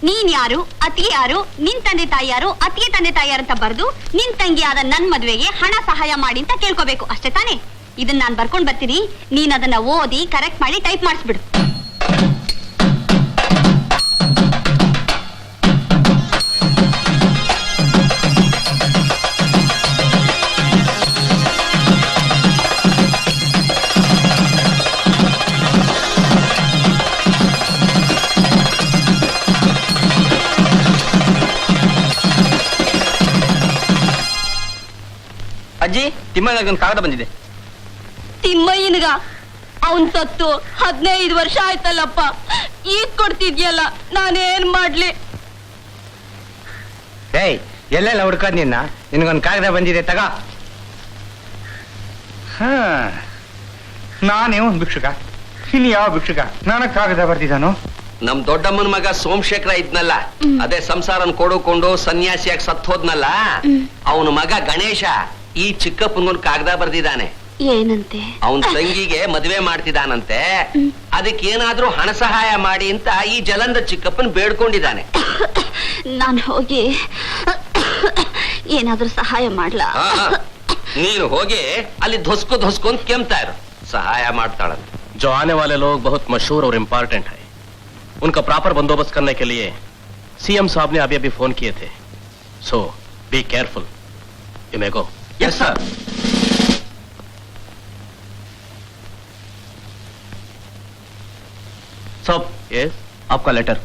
ನೀನ್ ಯಾರು, ಅತ್ತಿಗೆ ಯಾರು, ನಿನ್ ತಂದೆ ತಾಯಿ ಯಾರು, ಅತ್ತಿಗೆ ತಂದೆ ತಾಯಿ ಯಾರು ಅಂತ ಬರ್ದು ನಿನ್ ತಂಗಿ ಆದ ನನ್ ಮದ್ವೆಗೆ ಹಣ ಸಹಾಯ ಮಾಡಿ ಅಂತ ಕೇಳ್ಕೋಬೇಕು, ಅಷ್ಟೇ ತಾನೇ? ಇದನ್ನ ನಾನ್ ಬರ್ಕೊಂಡ್ ಬರ್ತೀನಿ, ನೀನ್ ಅದನ್ನ ಓದಿ ಕರೆಕ್ಟ್ ಮಾಡಿ ಟೈಪ್ ಮಾಡಿಸ್ಬಿಡು.
ಅಜ್ಜಿ, ತಿಮ್ಮಯ್ಯಗೊಂದು ಕಾಗದ ಬಂದಿದೆ.
ತಿಮ್ಮಯ್ಯನಿಗ? ಅವನ್ ಸತ್ತು 15 ವರ್ಷ ಆಯ್ತಲ್ಲಪ್ಪ, ಈಗ ಕೊಡ್ತಿದ್ಯಲ್ಲ, ನಾನೇನ್ ಮಾಡ್ಲಿ?
ಏಯ್, ಎಲ್ಲೆಲ್ಲ ಹುಡ್ಕೋದ್ ನಿನ್ಗೊಂದು ಕಾಗದ ಬಂದಿದೆ, ತಗ. ನಾನೇ ಒಂದು ಭಿಕ್ಷುಕ, ಇನ್ನು ಯಾವ ಭಿಕ್ಷುಕ ನಾನು ಕಾಗದ ಬರ್ತಿದ್ದಾನು?
ನಮ್ ದೊಡ್ಡಮ್ಮನ ಮಗ ಸೋಮಶೇಖರ ಇದ್ನಲ್ಲ, ಅದೇ ಸಂಸಾರನ್ ಕೊಡುಕೊಂಡು ಸನ್ಯಾಸಿಯಾಗಿ ಸತ್ ಹೋದ್ನಲ್ಲ, ಅವನ ಮಗ ಗಣೇಶ ಈ ಚಿಕ್ಕಪ್ಪನ್ಗೊಂದು ಕಾಗದ ಬರ್ದಿದ್ದಾನೆ.
ಏನಂತೆ?
ಅವನ್ ತಂಗಿಗೆ ಮದುವೆ ಮಾಡ್ತಿದ್ದಾನಂತೆ. ಅದಕ್ಕೇನಾದ್ರೂ ಹಣ ಸಹಾಯ ಮಾಡಿ ಅಂತ ಈ ಜಲಂಧ ಚಿಕ್ಕಪ್ಪನ್ ಬೇಡ್ಕೊಂಡಿದ್ದಾನೆ.
ನಾನು ಹೋಗಿ ಏನಾದ್ರೂ ಸಹಾಯ ಮಾಡ್ಲಾ?
ನೀನು ಹೋಗಿ ಅಲ್ಲಿ ಧೊಸ್ಕು ಅಂತ ಕೆಮ್ತಾ ಇರು, ಸಹಾಯ ಮಾಡ್ತಾಳಂತೆ.
जो आने वाले लोग बहुत मशहूर और इम्पोर्टेंट है, उनका प्रॉपर बंदोबस्त करने के लिए सीएम साहब ने अभी फोन किए थे. So be careful. You may go.
Yes sir.
सब यस, आपका लेटर.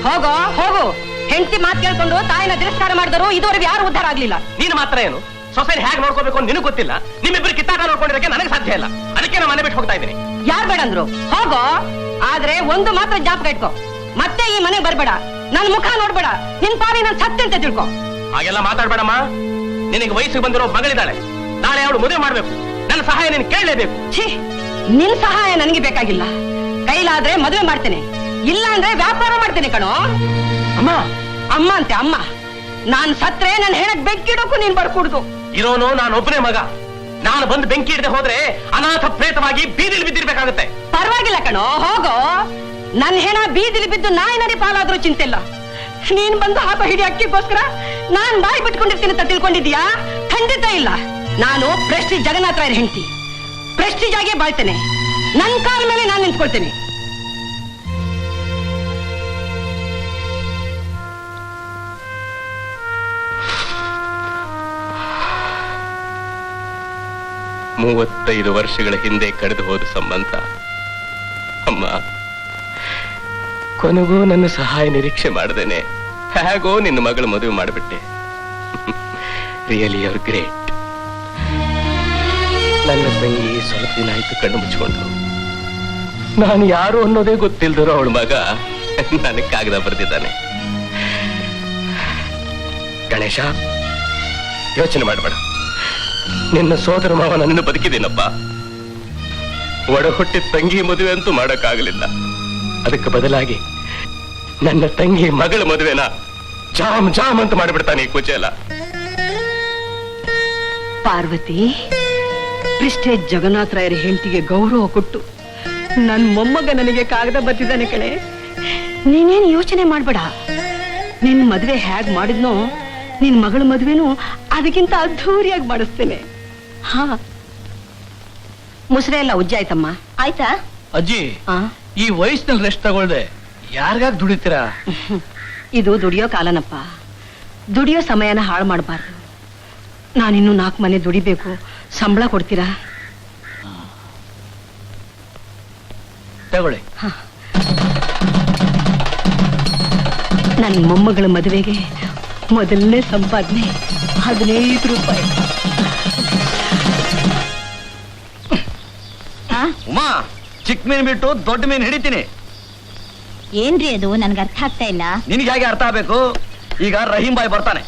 ಹೋಗೋ ಹೋಗು. ಹೆಂಡತಿ ಮಾತು ಕೇಳ್ಕೊಂಡು ತಾಯಿನ ತಿರಸ್ಕಾರ ಮಾಡಿದ್ರು ಇದುವರೆಗೆ ಯಾರು ಉದ್ಧಾರ ಆಗ್ಲಿಲ್ಲ.
ನೀನು ಮಾತ್ರ ಏನು ಸೊಸೈಟಿ ಹೇಗೆ ನೋಡ್ಕೋಬೇಕು ಅಂತ ನಿನಗೆ ಗೊತ್ತಿಲ್ಲ. ನಿಮ್ಮಿಬ್ಬರು ಕಿತ್ತಾಟ ನೋಡ್ಕೊಂಡಿರಕ್ಕೆ ನನಗೆ ಸಾಧ್ಯ ಇಲ್ಲ. ಅದಕ್ಕೆ ನಾನು ಮನೆ ಬಿಟ್ಟು ಹೋಗ್ತಾ ಇದ್ದೀನಿ.
ಯಾರ್ ಬೇಡಂದ್ರು? ಹೋಗೋ. ಆದ್ರೆ ಒಂದು ಮಾತ್ರ ಜ್ಞಾಪಕ ಇಟ್ಕೋ, ಮತ್ತೆ ಈ ಮನೆಗೆ ಬರ್ಬೇಡ, ನನ್ ಮುಖ ನೋಡ್ಬೇಡ, ನಿನ್ ಪಾರಿ ನನ್ ಸತ್ಯ ಅಂತ ತಿಳ್ಕೊ.
ಹಾಗೆಲ್ಲ ಮಾತಾಡ್ಬೇಡಮ್ಮ. ನಿನಗೆ ವಯಸ್ಸಿಗೆ ಬಂದಿರೋ ಮಗಳಿದ್ದಾಳೆ, ನಾಳೆ ಅವಳು ಮದುವೆ ಮಾಡ್ಬೇಕು. ನನ್ನ ಸಹಾಯ ನೀನು ಕೇಳಲೇಬೇಕು.
ಛೀ, ನಿನ್ ಸಹಾಯ ನನಗೆ ಬೇಕಾಗಿಲ್ಲ. ಕೈಲಾದ್ರೆ ಮದುವೆ ಮಾಡ್ತೇನೆ, ಇಲ್ಲ ಅಂದ್ರೆ ವ್ಯಾಪಾರ ಮಾಡ್ತೇನೆ ಕಣೋ.
ಅಮ್ಮ
ಅಮ್ಮ ಅಂತೆ ಅಮ್ಮ. ನಾನ್ ಸತ್ರೆ ನನ್ ಹೆಣಕ್ ಬೆಂಕಿಡೋಕು ನೀನ್ ಬಡ್ಕೂಡ್ದು.
ಇರೋನು ನಾನು ಒಬ್ಬನೇ ಮಗ. ನಾನು ಬಂದು ಬೆಂಕಿ ಹಿಡದೆ ಹೋದ್ರೆ ಅನಾಥ ಪ್ರೇತವಾಗಿ ಬೀದಿಲಿ ಬಿದ್ದಿರ್ಬೇಕಾಗುತ್ತೆ.
ಪರವಾಗಿಲ್ಲ ಕಣೋ, ಹೋಗೋ. ನನ್ ಹೆಣ ಬೀದಿಲಿ ಬಿದ್ದು ನಾಯಿ ನರಿ ಪಾಲಾದ್ರೂ ಚಿಂತೆ ಇಲ್ಲ. ನೀನ್ ಬಂದು ಹಾಪ ಹಿಡಿ ಅಕ್ಕಿಗೋಸ್ಕರ ನಾನ್ ಬಾಯಿ ಬಿಟ್ಕೊಂಡಿರ್ತೀನಿ ಅಂತ ತಿಳ್ಕೊಂಡಿದ್ಯಾ? ಖಂಡಿತ ಇಲ್ಲ. ನಾನು ಪ್ರೆಸ್ಟೀಜ್ ಜಗನ್ನಾಥ ರಾಯರ್ ಹೆಂಡತಿ, ಪ್ರೆಸ್ಟೀಜ್ ಆಗೇ ಬಾಳ್ತೇನೆ. ನನ್ ಕಾಲ ಮೇಲೆ ನಾನು ನಿಂತ್ಕೊಳ್ತೇನೆ.
ಮೂವತ್ತೈದು ವರ್ಷಗಳ ಹಿಂದೆ ಕಳೆದು ಹೋದ ಸಂಬಂಧ ಅಮ್ಮ. ಕೊನೆಗೂ ನನ್ನ ಸಹಾಯ ನಿರೀಕ್ಷೆ ಮಾಡದೇನೆ ಹೇಗೋ ನಿನ್ನ ಮಗಳ ಮದುವೆ ಮಾಡಿಬಿಟ್ಟೆ. Really your great. ನನ್ನ ತಂಗಿ ಸ್ವಲ್ಪ ದಿನ ಆಯ್ತು ಕಣ್ಣು ಮುಚ್ಕೊಂಡು. ನಾನು ಯಾರು ಅನ್ನೋದೇ ಗೊತ್ತಿಲ್ದಿರೋ ಅವಳ ಮಗ ನನಗೆ ಕಾಗದ ಬರೆದಿದ್ದಾನೆ. ಗಣೇಶ, ಯೋಚನೆ ಮಾಡಬೇಡ. ನಿನ್ನ ಸೋದರ ಮಾವ ನನ್ನನ್ನು ಬದುಕಿದ್ದೇನಪ್ಪ. ಒಡ ಹುಟ್ಟಿದ ತಂಗಿ ಮದುವೆ ಅಂತೂ ಮಾಡಕ್ಕಾಗಲಿಲ್ಲ. ಅದಕ್ಕೆ ಬದಲಾಗಿ ನನ್ನ ತಂಗಿ ಮಗಳ ಮದುವೆನ ಜಾಮ್ ಜಾಮ್ ಅಂತ ಮಾಡಿಬಿಡ್ತಾನೆ ಈ ಕುಚೇಲ.
ಪಾರ್ವತಿ, ಪ್ರೆಸ್ಟೀಜ್ ಜಗನ್ನಾಥ ರಾಯರ ಹೆಂಡತಿಗೆ ಗೌರವ ಕೊಟ್ಟು ನನ್ ಮೊಮ್ಮಗ ನನಗೆ ಕಾಗದ ಬರ್ತಿದ್ದಾನೆ ಕಣೆ. ನೀನೇನು ಯೋಚನೆ ಮಾಡ್ಬೇಡ. ನಿನ್ ಮದ್ವೆ ಹೇಗ್ ಮಾಡಿದ್ನೋ ನಿನ್ ಮಗಳ ಮದ್ವೆನೂ ಅದಕ್ಕಿಂತ ಅದ್ಧೂರಿಯಾಗಿ ಮಾಡಿಸ್ತೇನೆ. ಹಾ, ಮುಸ್ರೆ ಎಲ್ಲ ಉಜ್ಜ ಆಯ್ತಮ್ಮ.
ಆಯ್ತಾ?
ಅಜ್ಜಿ,
ಆ?
ಈ ವಯಸ್ಸಿನಲ್ಲಿ ರೆಸ್ಟ್ ತಗೊಳ್ದೆ ಯಾರಿಗಾಗ ದುಡಿತೀರಾ?
ಇದು ದುಡಿಯೋ ಕಾಲನಪ್ಪ. ದುಡಿಯೋ ಸಮಯನ ಹಾಳು ಮಾಡಬಾರ್ದು. ನಾನಿನ್ನು 4 ಮನೆ ದುಡಿಬೇಕು. ಸಂಬಳ ಕೊಡ್ತೀರಾ?
ತಗೊಳ್ಳಿ.
ನನ್ನ ಮೊಮ್ಮಗಳ ಮದುವೆಗೆ ಮೊದಲನೇ ಸಂಪಾದನೆ 15 ರೂಪಾಯಿ.
ಉಮಾ, ಚಿಕ್ಕ ಮೀನು ಬಿಟ್ಟು ದೊಡ್ಡ ಮೀನು ಹಿಡಿತೀನಿ.
ಏನ್ರಿ ಅದು? ನನ್ಗೆ ಅರ್ಥ ಆಗ್ತಾ ಇಲ್ಲ.
ನಿನಗೆ ಹೇಗೆ ಅರ್ಥ ಆಗ್ಬೇಕು? ಈಗ ರಹೀಂ ಬಾಯ್ ಬರ್ತಾನೆ.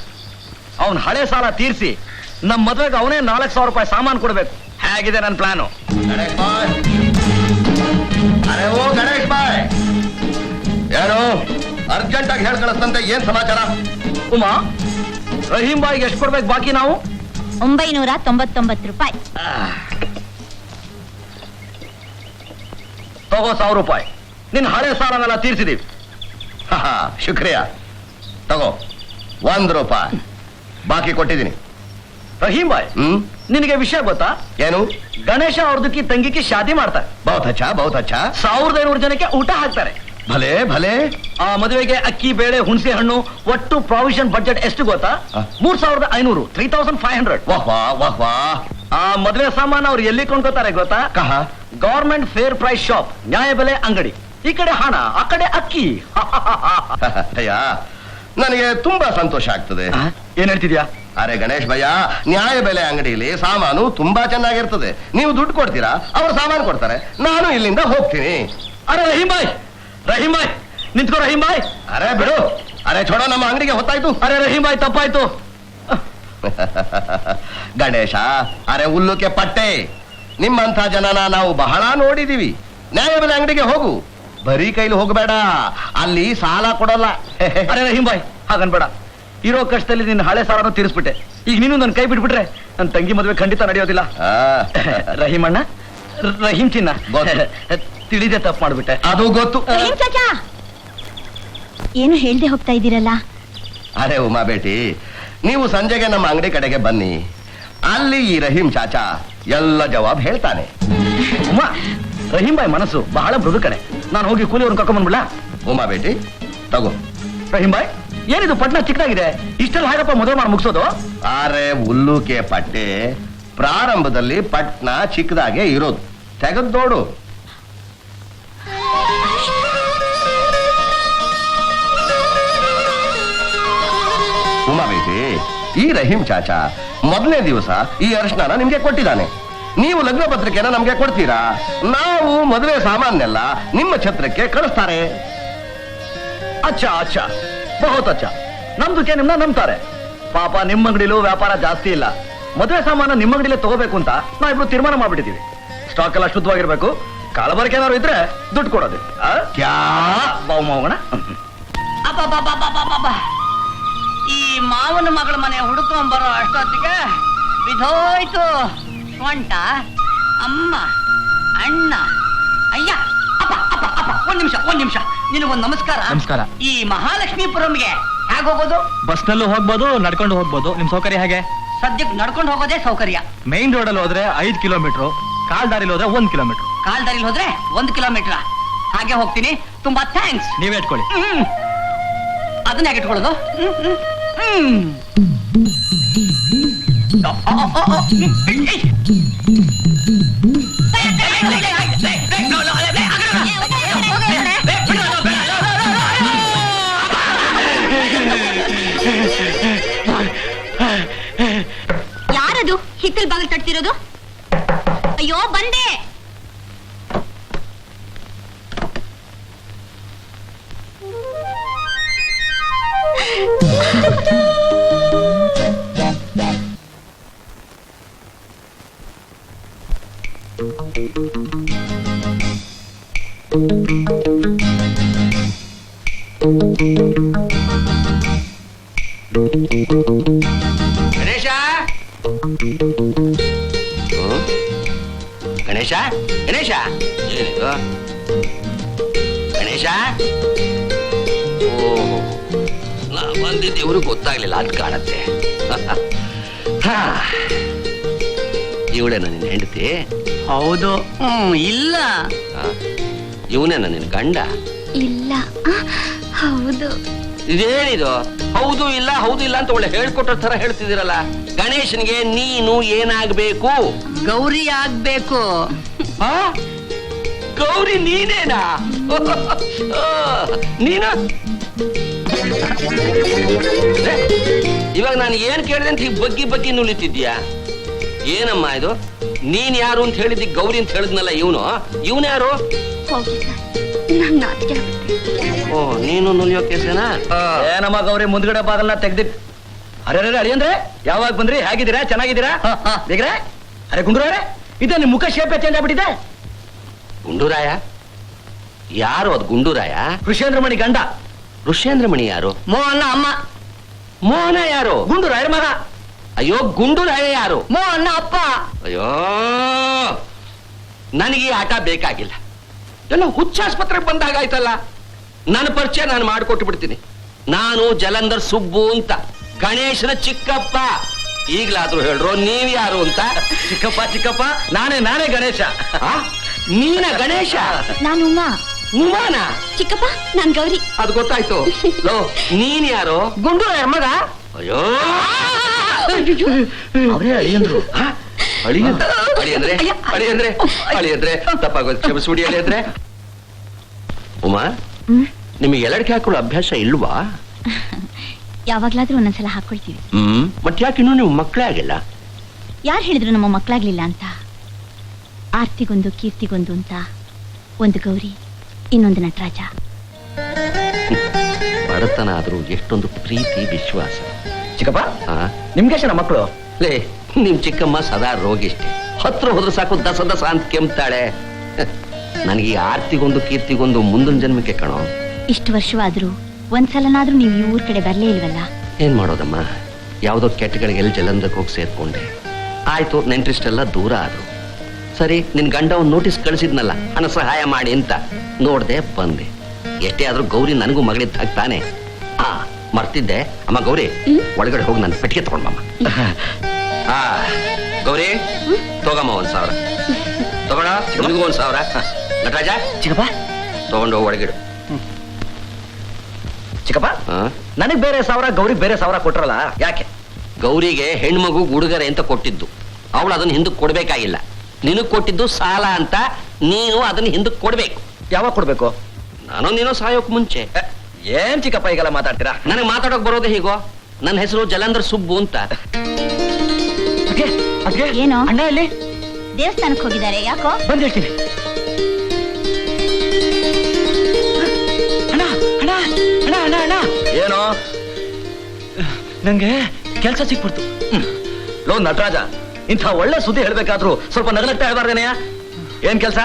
ಅವನ್ ಹಳೆ ಸಾಲ ತೀರಿಸಿ ನಮ್ಮ ಮದುವೆಗೆ ಅವನೇ 4,000 ರೂಪಾಯಿ ಸಾಮಾನು ಕೊಡ್ಬೇಕು. ಹೇಗಿದೆ ನನ್ನ ಪ್ಲಾನು?
ಗಣೇಶ್ ಬಾಯ್, ಅರೆ ಓ ಗಣೇಶ್ ಬಾಯ್, ಏನು ಅರ್ಜೆಂಟ್ ಆಗಿ ಹೇಳ್ಕಳಿಸ್ತಂತೆ, ಏನ್ ಸಮಾಚಾರ?
ಉಮಾ, ರಹೀಂ ಬಾಯ್ಗೆ ಎಷ್ಟು ಕೊಡ್ಬೇಕು ಬಾಕಿ ನಾವು?
999 ರೂಪಾಯಿ.
ತಗೋ 1,000 ರೂಪಾಯಿ. ನಿನ್ನ ಹಳೆ ಸಾಲನೆಲ್ಲ ತೀರ್ಸಿದೀವಿ.
ಶುಕ್ರಿಯ. ತಗೋ 1 ರೂಪಾಯಿ ಬಾಕಿ ಕೊಟ್ಟಿದ್ದೀನಿ.
ರಹೀಂ ಬಾಯ್, ನಿನಗೆ ವಿಷಯ ಗೊತ್ತಾ?
ಏನು?
ಗಣೇಶ ಅವ್ರದಕ್ಕೆ ತಂಗಿಗೆ ಶಾದಿ ಮಾಡ್ತಾರೆ.
ಬಹುತ್ ಅಚ್ಚಾ, ಬಹುತ್ ಅಚ್ಚಾ.
1,500 ಜನಕ್ಕೆ ಊಟ ಹಾಕ್ತಾರೆ.
ಭಲೆ ಭಲೆ.
ಆ ಮದುವೆಗೆ ಅಕ್ಕಿ, ಬೇಳೆ, ಹುಣಸೆ ಹಣ್ಣು, ಒಟ್ಟು ಪ್ರಾವಿಷನ್ ಬಜೆಟ್ ಎಷ್ಟು ಗೊತ್ತಾ? 3,500, 3,500.
ವಾಹ್ ವಾಹ್ ವಾಹ್ ವಾಹ್.
ಆ ಮದುವೆ ಸಾಮಾನು ಅವ್ರು ಎಲ್ಲಿ ಕೊಂಡ್ಕೋತಾರೆ ಗೊತ್ತಾ?
ಕಹಾ?
ಗವರ್ಮೆಂಟ್ ಫೇರ್ ಪ್ರೈಸ್ ಶಾಪ್, ನ್ಯಾಯ ಬೆಲೆ ಅಂಗಡಿ. ಈ ಕಡೆ ಹಣ, ಆ ಕಡೆ ಅಕ್ಕಿ.
ಅಯ್ಯ, ನನಗೆ ತುಂಬಾ ಸಂತೋಷ ಆಗ್ತದೆ.
ಏನ್ ಹೇಳ್ತಿದ್ಯಾ?
ಅರೆ ಗಣೇಶ್ ಭಯ್ಯ, ನ್ಯಾಯ ಬೆಲೆ ಅಂಗಡಿಯಲ್ಲಿ ಸಾಮಾನು ತುಂಬಾ ಚೆನ್ನಾಗಿರ್ತದೆ. ನೀವು ದುಡ್ಡು ಕೊಡ್ತೀರಾ, ಅವರು ಸಾಮಾನು ಕೊಡ್ತಾರೆ, ನಾನು ಇಲ್ಲಿಂದ ಹೋಗ್ತೀನಿ.
ಅರೆ ರಹೀಂ ಬಾಯ್, ರಹೀಂ ಬಾಯ್, ನಿಂತ್ಕೋ ರಹೀಂ ಬಾಯ್.
ಅರೆ ಬಿಡು. ಅರೆ ಛೋಡ, ನಮ್ಮ ಅಂಗಡಿಗೆ ಹೊತ್ತಾಯ್ತು.
ಅರೆ ರಹೀಂ ಬಾಯ್, ತಪ್ಪಾಯ್ತು.
ಗಣೇಶ, ಅರೆ ಹುಲ್ಲುಕೆ ಪಟ್ಟೆ, ನಿಮ್ಮಂಥ ಜನನ ನಾವು ಬಹಳ ನೋಡಿದೀವಿ. ನ್ಯಾಯಬೆಲೆ ಅಂಗಡಿಗೆ ಹೋಗು, ಬರೀ ಕೈಲಿ ಹೋಗಬೇಡ, ಅಲ್ಲಿ ಸಾಲ ಕೊಡಲ್ಲ.
ಅರೆ ರಹೀಂ ಬಾಯ್, ಹಾಗನ್ಬೇಡ. ಇರೋ ಕಷ್ಟದಲ್ಲಿ ನಿನ್ನ ಹಳೆ ಸಾಲನು ತೀರಿಸ್ಬಿಟ್ಟೆ. ಈಗ ನೀನು ನನ್ನ ಕೈ ಬಿಟ್ಬಿಟ್ರೆ ನನ್ನ ತಂಗಿ ಮದುವೆ ಖಂಡಿತ ನಡೆಯೋದಿಲ್ಲ.
ಆ,
ರಹೀಂ ಅಣ್ಣ, ರಹೀಂ ಚಿನ್ನ,
ಗೊತ್ತು.
ತಿಳಿದೆ ತಪ್ಪು ಮಾಡ್ಬಿಟ್ಟೆ.
ಅದು ಗೊತ್ತು.
ಏನ್ ಚಾಚಾ, ಏನು ಹೇಳ್ದೆ ಹೋಗ್ತಾ ಇದ್ದೀರಲ್ಲ?
ಅರೆ ಉಮಾ ಬೇಟಿ, ನೀವು ಸಂಜೆಗೆ ನಮ್ಮ ಅಂಗಡಿ ಕಡೆಗೆ ಬನ್ನಿ, ಅಲ್ಲಿ ಈ ರಹೀಂ ಚಾಚಾ ಎಲ್ಲ ಜವಾಬ್ ಹೇಳ್ತಾನೆ.
ಉಮಾ, ರಹೀಂ ಬಾಯ್ ಮನಸ್ಸು ಬಹಳ ಮೃದು ಕಡೆ. ನಾನು ಹೋಗಿ ಕೂಲಿಯವ್ರನ್ನ ಕರ್ಕೊಂಡ್ಬಂದ್ಬಿಡ್ಲ?
ಉಮಾ ಬೇಟಿ ತಗೋ.
ರಹೀಂ ಬಾಯ್, ಏನಿದು ಪಟ್ನ ಚಿಕ್ಕದಾಗಿದೆ, ಇಷ್ಟೆಲ್ಲ ಹಾಗಪ್ಪ ಮದುವೆ ಮಾಡಿ ಮುಗಿಸೋದು?
ಅರೆ ಹುಲ್ಲುಕೆ ಪಟ್ಟೆ ಪ್ರಾರಂಭದಲ್ಲಿ ಪಟ್ನ ಚಿಕ್ಕದಾಗೆ ಇರೋದು, ತೆಗೆದೋಡು. ಉಮಾ ಬೇಟಿ, ಈ ರಹೀಂ ಚಾಚಾ ಮೊದಲನೇ ದಿವಸ ಈ ಅರಿಶಿನ ನಿಮ್ಗೆ ಕೊಟ್ಟಿದ್ದಾನೆ. ನೀವು ಲಗ್ನ ಪತ್ರಿಕೆನ ನಮ್ಗೆ ಕೊಡ್ತೀರಾ, ನಾವು ಮದುವೆ ಸಾಮಾನೆಲ್ಲ ನಿಮ್ಮ ಛತ್ರಕ್ಕೆ ಕಳಿಸ್ತಾರೆ.
ಅಚ್ಚಾ ಅಚ್ಚಾ, ಬಹುತ್ ಅಚ್ಚಾ. ನಮ್ದಕ್ಕೆ ನಿಮ್ನ ನಂಬ್ತಾರೆ. ಪಾಪ ನಿಮ್ಮ ಅಂಗಡಿಲೂ ವ್ಯಾಪಾರ ಜಾಸ್ತಿ ಇಲ್ಲ, ಮದುವೆ ಸಾಮಾನು ನಿಮ್ಮ ಅಂಗಡಿಲೇ ತಗೋಬೇಕು ಅಂತ ನಾವಿಬ್ರು ತೀರ್ಮಾನ ಮಾಡ್ಬಿಟ್ಟಿದೀವಿ. ಸ್ಟಾಕ್ ಎಲ್ಲ ಶುದ್ಧವಾಗಿರ್ಬೇಕು, ಕಾಲಬರಕೆ ಏನಾದ್ರು ಇದ್ರೆ ದುಡ್ಡು ಕೊಡೋದು.
ಕ್ಯಾ
ಬಾವು ಮಾವಣ.
ಅಬ್ಬಬ್ಬಬ್ಬಬ್ಬಬ್ಬಬ್ಬ. ಈ ಮಾವನ ಮಗಳ ಮನೆ ಹುಡುಕೊಂಡ್ ಬರೋ ಅಷ್ಟೊತ್ತಿಗೆ ಬಿಧೋಯ್ತು. ಸ್ವಂಟ, ಅಮ್ಮ, ಅಣ್ಣ, ಅಯ್ಯ, ಅಪ್ಪ ಅಪ್ಪ ಅಪ್ಪ, ಒಂದ್ ನಿಮಿಷ ನಿನಗೊಂದು ನಮಸ್ಕಾರ.
ನಮಸ್ಕಾರ.
ಈ ಮಹಾಲಕ್ಷ್ಮೀಪುರಂಗೆ ಹೇಗೆ ಹೋಗೋದು?
ಬಸ್ನಲ್ಲೂ ಹೋಗ್ಬೋದು, ನಡ್ಕೊಂಡು ಹೋಗ್ಬೋದು. ನಿಮ್ ಸೌಕರ್ಯ ಹೇಗೆ?
ಸದ್ಯಕ್ಕೆ ನಡ್ಕೊಂಡು ಹೋಗೋದೇ ಸೌಕರ್ಯ.
ಮೈನ್ ರೋಡ್ ಅಲ್ಲಿ ಹೋದ್ರೆ 5 ಕಿಲೋಮೀಟರ್, ಕಾಲ್ ದಾರಿಲಿ ಹೋದ್ರೆ 1 ಕಿಲೋಮೀಟರ್.
ಕಾಲ್ದಾರಿಲಿ ಹೋದ್ರೆ 1 ಕಿಲೋಮೀಟರ್. ಹಾಗೆ ಹೋಗ್ತೀನಿ, ತುಂಬಾ ಥ್ಯಾಂಕ್ಸ್.
ನೀವೇ ಇಟ್ಕೊಳ್ಳಿ.
ಅದನ್ನ ಹೇಗೆ ಇಟ್ಕೊಳ್ಳೋದು?
ಯಾರದು ಹಿತ್ತಲ್ ಬಾಗಿಲು ತಟ್ತಿರೋದು? ಅಯ್ಯೋ ಬಂದೆ.
ಗಣೇಶ, ಗಣೇಶ, ಗಣೇಶ, ಏನಿದು ಗಣೇಶ? ಓಹೋ, ನಾ ಬಂದಿದ್ದು ಇವ್ರು ಗೊತ್ತಾಗ್ಲಿಲ್ಲ, ಅದ್ ಕಾಣತ್ತೆ. ಇವಳೇನ ನಿನ್ನ ಹೆಂಡತಿ?
ಹೌದು. ಇಲ್ಲ,
ಇವನೇನ ನಿನ್ನ ಗಂಡ?
ಇಲ್ಲ, ಹೌದು.
ಇದೇನಿದು ಹೌದು ಇಲ್ಲ ಹೌದು ಇಲ್ಲ ಅಂತ ಒಳ್ಳೆ ಹೇಳ್ಕೊಟ್ರ ತರ ಹೇಳ್ತಿದ್ದೀರಲ್ಲ. ಗಣೇಶನ್ಗೆ ನೀನು ಏನಾಗ್ಬೇಕು?
ಗೌರಿ ಆಗ್ಬೇಕು.
ಗೌರಿ ನೀನೇನಾ? ನೀನು ಇವಾಗ ನಾನು ಏನ್ ಕೇಳಿದೆ ಅಂತ ಈಗ ಬಗ್ಗಿ ನುಲಿತಿದ್ಯಾ? ಏನಮ್ಮ ಇದು? ನೀನ್ ಯಾರು ಅಂತ ಹೇಳಿದ್ದಿ ಗೌರಿ ಅಂತ ಹೇಳಿದ್ನಲ್ಲ, ಇವನು ಯಾರು?
ಹೋಗಿ ಸರ್, ನಂಗ್ ನಾಚಿಕೆ ಆಗುತ್ತೆ.
ಓ, ನೀನು ನುಲಿಯೋ ಕೇಸೇನಾ?
ಏನಮ್ಮ ಗೌರಿ, ಮುಂದ್ಗಡೆ ಬಾಗಲ್ನ ತೆಗ್ದಿಟ್. ಅರೆ ಅಳಿಯಂದ್ರೆ ಯಾವಾಗ ಬಂದ್ರಿ? ಹೇಗಿದ್ದೀರಾ? ಚೆನ್ನಾಗಿದ್ದೀರಾ? ಬೇಗ್ರೆ, ಅರೆ ಗುಂಡ್ರಾರೆ, ಇದೆ ನಿಮ್ ಮುಖ ಶೇಪೆ ಚೇಂಜ್ ಆಗ್ಬಿಟ್ಟಿದೆ.
ಗುಂಡೂರಾಯ? ಯಾರು ಅದು ಗುಂಡೂರಾಯ?
ಕೃಷೇಂದ್ರಮಣಿ ಗಂಡ.
ಋಷೇಂದ್ರಮಣಿ ಯಾರು?
ಮೋಹನ ಅಮ್ಮ.
ಮೋಹನ ಯಾರು?
ಗುಂಡೂರಾಯರ ಮಗ.
ಅಯ್ಯೋ, ಗುಂಡೂರಾಯ ಯಾರು?
ಮೋಹನ ಅಪ್ಪ.
ಅಯ್ಯೋ, ನನಗೆ ಈ ಆಟ ಬೇಕಾಗಿಲ್ಲ. ಎಲ್ಲ ಹುಚ್ಚಾಸ್ಪತ್ರೆಗೆ ಬಂದಾಗಾಯ್ತಲ್ಲ. ನನ್ನ ಪರಿಚಯ ನಾನು ಮಾಡಿಕೊಟ್ಟು ಬಿಡ್ತೀನಿ. ನಾನು ಜಲಂಧರ್ ಸುಬ್ಬು ಅಂತ, ಗಣೇಶನ ಚಿಕ್ಕಪ್ಪ. ಈಗ್ಲಾದ್ರೂ ಹೇಳ್ರು ನೀವ್ ಯಾರು ಅಂತ.
ಚಿಕ್ಕಪ್ಪ, ನಾನೇ ಗಣೇಶ.
ನೀನ ಗಣೇಶ?
ನಾನು ಉಮಾ.
ಉಮಾನ?
ಚಿಕ್ಕಪ್ಪ, ನಾನ್ ಗೌರಿ.
ಅದು ಗೊತ್ತಾಯ್ತು. ಲೋ, ನೀನ್ ಯಾರು?
ಗುಂಡೂರಾಯ ಮಗ.
ಅಯ್ಯೋ,
ಅವರೇ ಅಳಿಯಂದ್ರು.
ಅಳಿಯಂದ್ರೆ ತಪ್ಪಾಗೋದು, ಕ್ಷಮಿಸ್ಬಿಡಿ ಅಳಿಯಂದ್ರೆ. ಉಮಾ, ನಿಮಗೆ ಎಲ್ಲಡಿಕೆ ಹಾಕೊಳ್ಳೋ ಅಭ್ಯಾಸ ಇಲ್ವಾ?
ಯಾವಾಗ್ಲಾದ್ರೂ ಒಂದೊಂದ್ಸಲ ಹಾಕೊಳ್ತೀವಿ.
ಮತ್ತೆ ಯಾಕೆ ಇನ್ನೂ ನೀವು ಮಕ್ಕಳೇ ಆಗಿಲ್ಲ?
ಯಾರು ಹೇಳಿದ್ರು ನಮ್ಮ ಮಕ್ಕಳಾಗ್ಲಿಲ್ಲ ಅಂತ? ಆರ್ತಿಗೊಂದು ಕೀರ್ತಿಗೊಂದು ಅಂತ, ಒಂದು ಗೌರಿ, ಇನ್ನೊಂದು ನಟರಾಜ.
ಬಡತನ ಆದ್ರೂ ಎಷ್ಟೊಂದು ಪ್ರೀತಿ ವಿಶ್ವಾಸ.
ಚಿಕ್ಕಪ್ಪ
ಆ?
ನಿಮ್ಗೆ ಎಷ್ಟು ಮಕ್ಕಳು?
ಲೇ ನಿಮ್ ಚಿಕ್ಕಮ್ಮ ಸದಾ ರೋಗಿಷ್ಟೆ. ಹತ್ರ ಹೋದ್ರೆ ಸಾಕು ದಸ ದಸ ಅಂತ ಕೆಮ್ತಾಳೆ. ನನಗೆ ಈ ಆರ್ತಿಗೊಂದು ಕೀರ್ತಿಗೊಂದು ಮುಂದಿನ ಜನ್ಮಕ್ಕೆ ಕಣೋ.
ಇಷ್ಟು ವರ್ಷವಾದ್ರೂ ಒಂದ್ಸಲನಾದ್ರೂ ನೀವು ಈ ಊರ್ ಕಡೆ ಬರ್ಲೇ ಇಲ್ವಲ್ಲ?
ಏನ್ ಮಾಡೋದಮ್ಮ, ಯಾವುದೋ ಕೆಟ್ಟಗಳಿಗೆಲ್ಲ ಜಲಂಧಕ್ಕೆ ಹೋಗಿ ಸೇರ್ಕೊಂಡೆ. ಆಯ್ತು, ನೆಂಟ್ರಿಷ್ಟೆಲ್ಲ ದೂರ ಆದ್ರು. ಸರಿ, ನಿನ್ ಗಂಡ ಒಂದು ನೋಟಿಸ್ ಕಳಿಸಿದ್ನಲ್ಲ ಹಣ ಸಹಾಯ ಮಾಡಿ ಅಂತ, ನೋಡ್ದೆ ಬಂದೆ. ಎಷ್ಟೇ ಆದ್ರೂ ಗೌರಿ ನನಗೂ ಮಗಳಿದ್ದ ತಾನೆ. ಮರ್ತಿದ್ದೆ. ಅಮ್ಮ ಗೌರಿ, ಒಳಗಡೆ ಹೋಗಿ ನನ್ನ ಪೆಟ್ಟಿಗೆ ತಗೊಂಡಮ್ಮ. ಗೌರಿ, ತಗೋಮ್ಮ 1,000 ತಗೋಣ. ನಿಮಗೂ 1,000. ನಟರಾಜ,
ಚಿಕ್ಕಪ್ಪ
ತಗೊಂಡು ಹೋಗಿ ಒಳಗಿಡು.
ಚಿಕ್ಕಪ್ಪ, ನನಗ್ ಬೇರೆ 1,000, ಗೌರಿಗೆ ಬೇರೆ 1,000 ಕೊಟ್ರಲ್ಲ, ಯಾಕೆ?
ಗೌರಿಗೆ ಹೆಣ್ಮಗು ಉಡುಗೊರೆ ಅಂತ ಕೊಟ್ಟಿದ್ದು, ಅವಳು ಅದನ್ನ ಹಿಂದಕ್ಕೆ ಕೊಡ್ಬೇಕಾಗಿಲ್ಲ. ನಿನಗ್ ಕೊಟ್ಟಿದ್ದು ಸಾಲ ಅಂತ, ನೀನು ಅದನ್ನ ಹಿಂದಕ್ಕೆ ಕೊಡ್ಬೇಕು.
ಯಾವಾಗ ಕೊಡ್ಬೇಕು?
ನೀನೋ ಸಾಯೋಕ್ ಮುಂಚೆ.
ಏನ್ ಚಿಕ್ಕಪ್ಪ ಈಗೆಲ್ಲ ಮಾತಾಡ್ತೀರಾ?
ನನಗೆ ಮಾತಾಡೋಕ್ ಬರೋದೇ ಹೀಗೋ. ನನ್ನ ಹೆಸರು ಜಲಂಧರ್ ಸುಬ್ಬು ಅಂತ.
ಏನೋ
ಅಣ್ಣ ಇಲ್ಲಿ
ದೇವಸ್ಥಾನಕ್ಕೆ ಹೋಗಿದ್ದಾರೆ, ಯಾಕೋ?
ಬಂದ್ ಹೇಳ್ತೀನಿ. ಅಣ್ಣ ಅಣ್ಣ ಅಣ್ಣ ಅಣ್ಣ ಅಣ್ಣ,
ಏನೋ?
ನಂಗೆ ಕೆಲ್ಸ ಸಿಕ್ಬಿಡ್ತು.
ಲೋ ನಟರಾಜ, ಇಂಥ ಒಳ್ಳೆ ಸುದ್ದಿ ಹೇಳ್ಬೇಕಾದ್ರೂ ಸ್ವಲ್ಪ ನಗನಗ್ತಾ ಹೇಳ್ಬಾರ್ದೇನೆಯ? ಏನ್ ಕೆಲ್ಸ?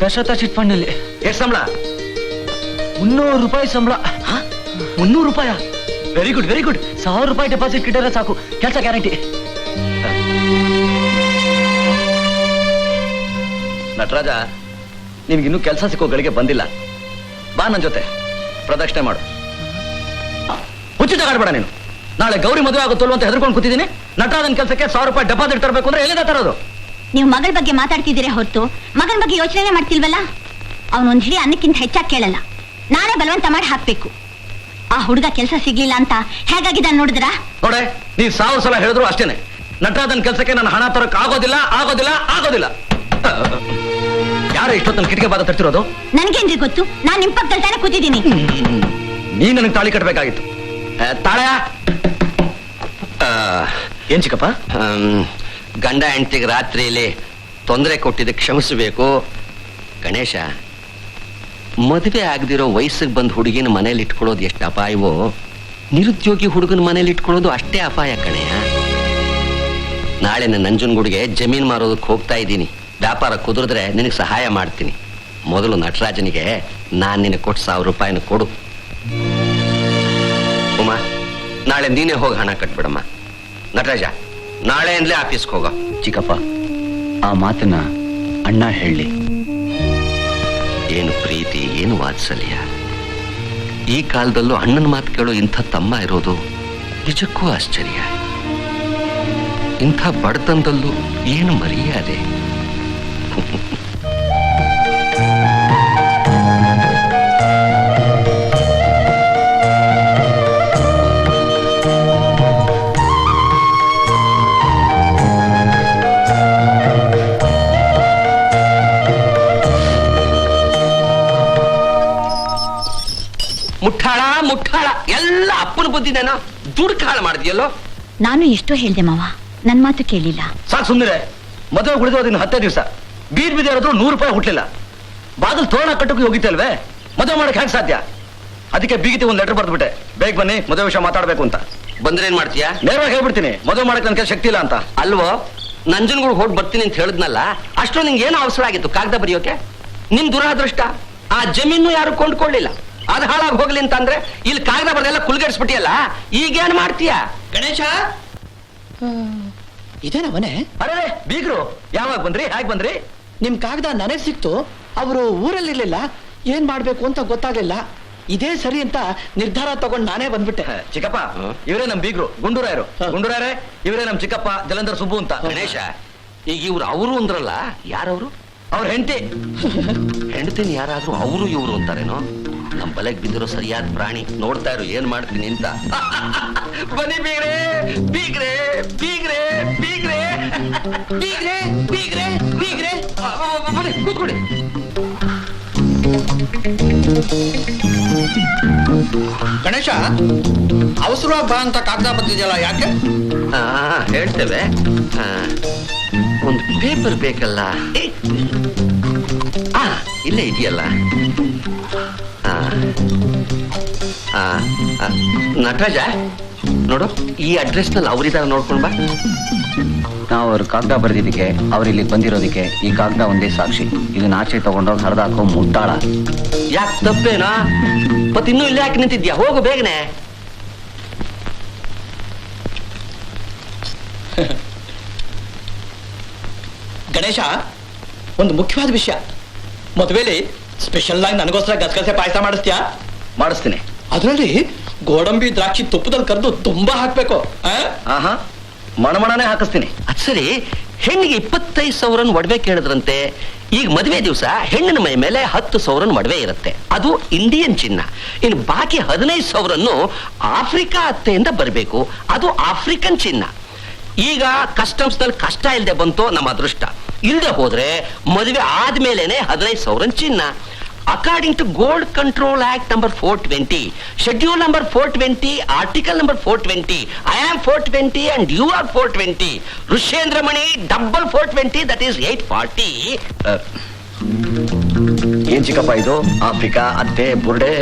ದಶರಥ ಚಿಟ್ ಫಂಡ್ ನಲ್ಲಿ.
ಎಷ್ಟು ಸಂಬಳ?
300 ರೂಪಾಯಿ ಸಂಬಳ. 300 ರೂಪಾಯ? Very good very good. 1,000 ರೂಪಾಯಿ ಡೆಪಾಸಿಟ್ ಇಟ್ಟರೆ ಸಾಕು, ಕೆಲಸ ಗ್ಯಾರಂಟಿ.
ನಟರಾಜ, ನಿನ್ಗಿನ್ನೂ ಕೆಲಸ ಸಿಕ್ಕೋ ಗಳಿಗೆ ಬಂದಿಲ್ಲ. ಬಾ ನನ್ ಜೊತೆ, ಪ್ರದಕ್ಷಿಣೆ ಮಾಡು. ಹುಚ್ಚು ತಗಾಡ್ಬೇಡ ನೀನು. ನಾಳೆ ಗೌರಿ ಮದುವೆ ಆಗುತ್ತಲ್ಲ ಅಂತ ಹೆದರ್ಕೊಂಡು ಕೂತಿದ್ದೀನಿ. ನಟರಾಜನ್ ಕೆಲಸಕ್ಕೆ 1,000 ರೂಪಾಯಿ ಡೆಪಾಸಿಟ್ ತರಬೇಕು ಅಂದ್ರೆ ಎಲ್ಲಿಂದ ತರೋದು?
ನೀವು ಮಗಳ ಬಗ್ಗೆ ಮಾತಾಡ್ತಿದ್ದೀರಾ ಹೊರತು ಮಗನ ಬಗ್ಗೆ ಯೋಚನೆ ಮಾಡ್ತಿಲ್ವಲ್ಲ? ಅವನೊಂದ್ ಹಿಡಿ ಅನ್ನಕ್ಕಿಂತ ಹೆಚ್ಚಾಗಿ ಕೇಳಲ್ಲ. ನಾನೇ ಬಲವಂತ ಮಾಡಿ ಹಾಕ್ಬೇಕು. ಆ ಹುಡುಗ ಕೆಲಸ ಸಿಗ್ಲಿಲ್ಲ ಅಂತ ಹೇಗಾಗಿದ್ದಾನೆ ನೋಡಿದ್ರಾ?
ನೋಡೆ, ನೀವ್ 1,000 ಸಲ ಹೇಳಿದ್ರು ಅಷ್ಟೇನೆ. ನಟರಾಜನ್ ಕೆಲಸಕ್ಕೆ ನನ್ನ ಹಣ ತರಕ್ ಆಗೋದಿಲ್ಲ ಆಗೋದಿಲ್ಲ ಆಗೋದಿಲ್ಲ. ಯಾರು ಇಷ್ಟೊತ್ತಲ್ಲಿ ಕಿಟಕಿ ಬಾದ ತರ್ತಿರೋದು?
ನನ್ಗೇನ್ರಿ ಗೊತ್ತು? ನಾನ್ ನಿಮ್ ಪಕ್ಕದಲ್ಲಿ ತಾನೇ ಕೂತಿದ್ದೀನಿ.
ನೀ ನನಗೆ ತಾಳಿ ಕಟ್ಟಬೇಕಾಗಿತ್ತು. ತಾಳ್ಯ. ಏನ್ ಚಿಕ್ಕಪ್ಪ?
ಗಂಡ ಹೆಂಡತಿಗೆ ರಾತ್ರಿಯಲ್ಲಿ ತೊಂದರೆ ಕೊಟ್ಟಿದ್ದಕ್ಕೆ ಕ್ಷಮಿಸಬೇಕು. ಗಣೇಶ, ಮದುವೆ ಆಗದಿರೋ ವಯಸ್ಸಿಗೆ ಬಂದ ಹುಡುಗಿನ ಮನೇಲಿ ಇಟ್ಕೊಳ್ಳೋದು ಎಷ್ಟು ಅಪಾಯವೋ, ನಿರುದ್ಯೋಗಿ ಹುಡುಗನ ಮನೇಲಿ ಇಟ್ಕೊಳ್ಳೋದು ಅಷ್ಟೇ ಅಪಾಯ ಕಣೆಯ. ನಾಳೆ ನನ್ನ ನಂಜನಗೂಡಿಗೆ ಜಮೀನ್ ಮಾರೋದಕ್ಕೆ ಹೋಗ್ತಾ ಇದ್ದೀನಿ. ವ್ಯಾಪಾರ ಕುದುರಿದ್ರೆ ನಿನಗೆ ಸಹಾಯ ಮಾಡ್ತೀನಿ. ಮೊದಲು ನಟರಾಜನಿಗೆ ನಾನು ನಿನಗೆ ಕೊಟ್ಟು 1,000 ರೂಪಾಯಿನ ಕೊಡು. ಉಮಾ, ನಾಳೆ ನೀನೇ ಹೋಗಿ ಹಣ ಕಟ್ಬಿಡಮ್ಮ. ನಟರಾಜ, ನಾಳೆಯಿಂದಲೇ ಆಫೀಸ್ಗೆ ಹೋಗೋ.
ಚಿಕ್ಕಪ್ಪ, ಆ ಮಾತನ್ನ ಅಣ್ಣ ಹೇಳಿ.
ಏನು ಪ್ರೀತಿ, ಏನು ವಾತ್ಸಲ್ಯ. ಈ ಕಾಲದಲ್ಲೂ ಅಣ್ಣನ ಮಾತು ಕೇಳೋ ಇಂಥ ತಮ್ಮ ಇರೋದು ನಿಜಕ್ಕೂ ಆಶ್ಚರ್ಯ. ಇಂಥ ಬಡತನದಲ್ಲೂ ಏನು ಮರ್ಯಾದೆ. ಮುಟ್ಟಾಳ ಮುಟ್ಟಾಳ ಎಲ್ಲ ಅಪ್ಪನ ಬುದ್ಧಿನೇನೋ. ದುಡ್ಡು ಕಾಳು ಮಾಡಿದ್ಯಲ್ಲೋ.
ನಾನು ಎಷ್ಟೋ ಹೇಳ್ದೆ ಮಾವ, ನನ್ ಮಾತು ಕೇಳಿಲ್ಲ.
ಸಾಕು ಸುಮ್ಮನೆ. ಮದುವೆ ಉಳಿದೋದಿನ 10 ದಿವಸ ಬೀದ್ ಬಿದ್ದೆ ಇರೋದ್ರು 100 ರೂಪಾಯಿ ಹುಟ್ಲಿಲ್ಲ. ಬಾಗಿಲು ತೋರಣ ಕಟ್ಟಕ್ಕೆ ಹೋಗಿತ್ತಲ್ವೇ? ಮದುವೆ ಮಾಡಕ್ ಹೇಗೆ ಸಾಧ್ಯ? ಅದಕ್ಕೆ ಬೀಗಿತಿ ಒಂದು ಲೆಟರ್ ಬರ್ದ್ಬಿಟ್ಟೆ, ಬೇಗ ಬನ್ನಿ ಮದುವೆ ವಿಷಯ ಮಾತಾಡ್ಬೇಕು ಅಂತ.
ಬಂದ್ರೆ ಏನ್ ಮಾಡ್ತೀಯಾ?
ನೇರವಾಗಿ ಹೇಳ್ಬಿಡ್ತೀನಿ, ಮದುವೆ ಮಾಡಕ್ ನನ್ಗೆ ಶಕ್ತಿ ಇಲ್ಲ ಅಂತ.
ಅಲ್ವೋ, ನಂಜನಗೂಡು ಹೊಡ್ ಬರ್ತೀನಿ ಅಂತ ಹೇಳಿದ್ನಲ್ಲ, ಅಷ್ಟೋ ನಿಂಗೆ ಏನು ಅವಸರ ಆಗಿತ್ತು ಕಾಗದ ಬರೆಯೋಕೆ? ನಿನ್ ದುರಾದೃಷ್ಟ, ಆ ಜಮೀನು ಯಾರು ಕೊಂಡ್ಕೊಳ್ಳಿಲ್ಲ. ಅದು ಹಾಳಾಗಿ ಹೋಗ್ಲಿ ಅಂತಂದ್ರೆ ಇಲ್ಲಿ ಕಾಗದ ಬರೆದೆಲ್ಲ ಕುಲ್ಗಡಿಸ್ಬಿಟ್ಟಿಯಲ್ಲ. ಈಗೇನ್ ಮಾಡ್ತೀಯ?
ಗಣೇಶ, ಇದೇನ ಮನೆ?
ಅರೆ ಬೀಗ್ರು, ಯಾವಾಗ ಬಂದ್ರಿ? ಹೇಗೆ ಬಂದ್ರಿ?
ನಿಮ್ ಕಾಗದ ನನಗ್ ಸಿಕ್ತು. ಅವರು ಊರಲ್ಲಿರ್ಲಿಲ್ಲ, ಏನ್ ಮಾಡ್ಬೇಕು ಅಂತ ಗೊತ್ತಾಗ್ಲಿಲ್ಲ. ಇದೇ ಸರಿ ಅಂತ ನಿರ್ಧಾರ ತಗೊಂಡು ನಾನೇ ಬಂದ್ಬಿಟ್ಟೆ.
ಚಿಕ್ಕಪ್ಪ, ಇವರೇ ನಮ್ ಬೀಗ್ರು ಗುಂಡೂರಾಯರು. ಗುಂಡೂರಾಯರೇ, ಇವರೇ ನಮ್ ಚಿಕ್ಕಪ್ಪ ಜಲಂಧರ್ ಸುಬ್ಬು ಅಂತ.
ಗಣೇಶ, ಈಗ ಇವ್ರು ಅವರು ಅಂದ್ರಲ್ಲ, ಯಾರವರು?
ಅವ್ರ ಹೆಂಡತಿ.
ಹೆಂಡತಿನ ಯಾರಾದ್ರೂ ಅವರು ಇವರು ಅಂತಾರೇನೋ? ನಮ್ ಬಲೆಗ್ ಬಿದ್ದಿರೋ ಸರಿಯಾದ ಪ್ರಾಣಿ. ನೋಡ್ತಾ ಇರು ಏನ್ ಮಾಡ್ತೀನಿ ಅಂತ. ಬನ್ನಿ ಬೀಗ್ರೆ, ಬೀಗ್ರೆ, ಬೀಗ್ರೆ, ಬೀಗ್ರೆ, ಬೀಗ್ರೆ, ಬೀಗ್ರೆ, ಬೀಗ್ರೆ. ಬನ್ನಿ ಕೂತ್ಕೊಳ್ಳಿ.
ಗಣೇಶ, ಅವಸರವಾಗಿ ಬಾ ಅಂತ ಕಾಗದ ಬಂದಿದೆಯಲ್ಲ, ಯಾಕೆ?
ಹೇಳ್ತೇವೆ. ಒಂದು ಪೇಪರ್ ಬೇಕಲ್ಲ. ಇಲ್ಲೇ ಇದೆಯಲ್ಲ. ನಟರಾಜ, ನೋಡು ಈ ಅಡ್ರೆಸ್ ನಲ್ಲಿ ಅವ್ರಿದಾರ ನೋಡ್ಕೊಂಡ್ ಬಾ.
ನಾವು ಅವ್ರ ಕಾಗದ ಬರೆದಿದ್ದಕ್ಕೆ ಅವ್ರು ಇಲ್ಲಿಗೆ ಬಂದಿರೋದಕ್ಕೆ ಈ ಕಾಗದ ಒಂದೇ ಸಾಕ್ಷಿ. ಇದನ್ನ ಆಚೆ ತಗೊಂಡೋಗಿ ಹರಿದಾಕೋ ಮುಟ್ಟಾಳ.
ಯಾಕೆ ತಪ್ಪೇನಾ? ಮತ್ ಇನ್ನೂ ಇಲ್ಲೇ ಯಾಕೆ ನಿಂತಿದ್ಯಾ? ಹೋಗು ಬೇಗನೆ.
ಗಣೇಶ, ಒಂದು ಮುಖ್ಯವಾದ ವಿಷಯ. ಮದುವೆಲಿ ಸ್ಪೆಷಲ್ ಆಗಿ ನನಗೋಸ್ಕರ ಗಸಗಸೆ ಪಾಯಸ ಮಾಡಿಸ್ತೀಯಾ?
ಮಾಡಿಸ್ತೀನಿ.
ಅದರಲ್ಲಿ ಗೋಡಂಬಿ ದ್ರಾಕ್ಷಿ ತುಪ್ಪದಲ್ಲಿ ಕರೆದು ತುಂಬಾ ಹಾಕ್ಬೇಕು.
ಆಹಾ, ಮಣಮಣನೆ ಹಾಕಿಸ್ತೀನಿ.
ಅದ್ ಸರಿ, ಹೆಣ್ಣಿಗೆ 25,000 ಒಡವೆ ಕೇಳಿದ್ರಂತೆ. ಈಗ ಮದುವೆ ದಿವಸ ಹೆಣ್ಣಿನ ಮೈ ಮೇಲೆ 10,000 ಒಡವೆ ಇರುತ್ತೆ. ಅದು ಇಂಡಿಯನ್ ಚಿನ್ನ. ಇನ್ನು ಬಾಕಿ 15,000 ಆಫ್ರಿಕಾ ಅತ್ತೆಯಿಂದ ಬರಬೇಕು. ಅದು ಆಫ್ರಿಕನ್ ಚಿನ್ನ. ಈಗ ಕಸ್ಟಮ್ಸ್ ನಲ್ಲಿ ಕಷ್ಟ ಇಲ್ಲದೆ ಬಂತು ನಮ್ಮ ಅದೃಷ್ಟ. ಇಲ್ಲದೆ ಹೋದ್ರೆ ಮದುವೆ ಆದ್ಮೇಲೆನೆ 15,000 ಚಿನ್ನ. According to gold control act number 420, schedule number 420, article number 420, I am 420 and you are 420. Rishendra Mani double 420, that is 840.
ಏನ್ ಚಿಕ್ಕಪ್ಪ ಇದು? ಆಫ್ರಿಕಾ ಅತ್ತೆ ಬುರ್ಡೆ.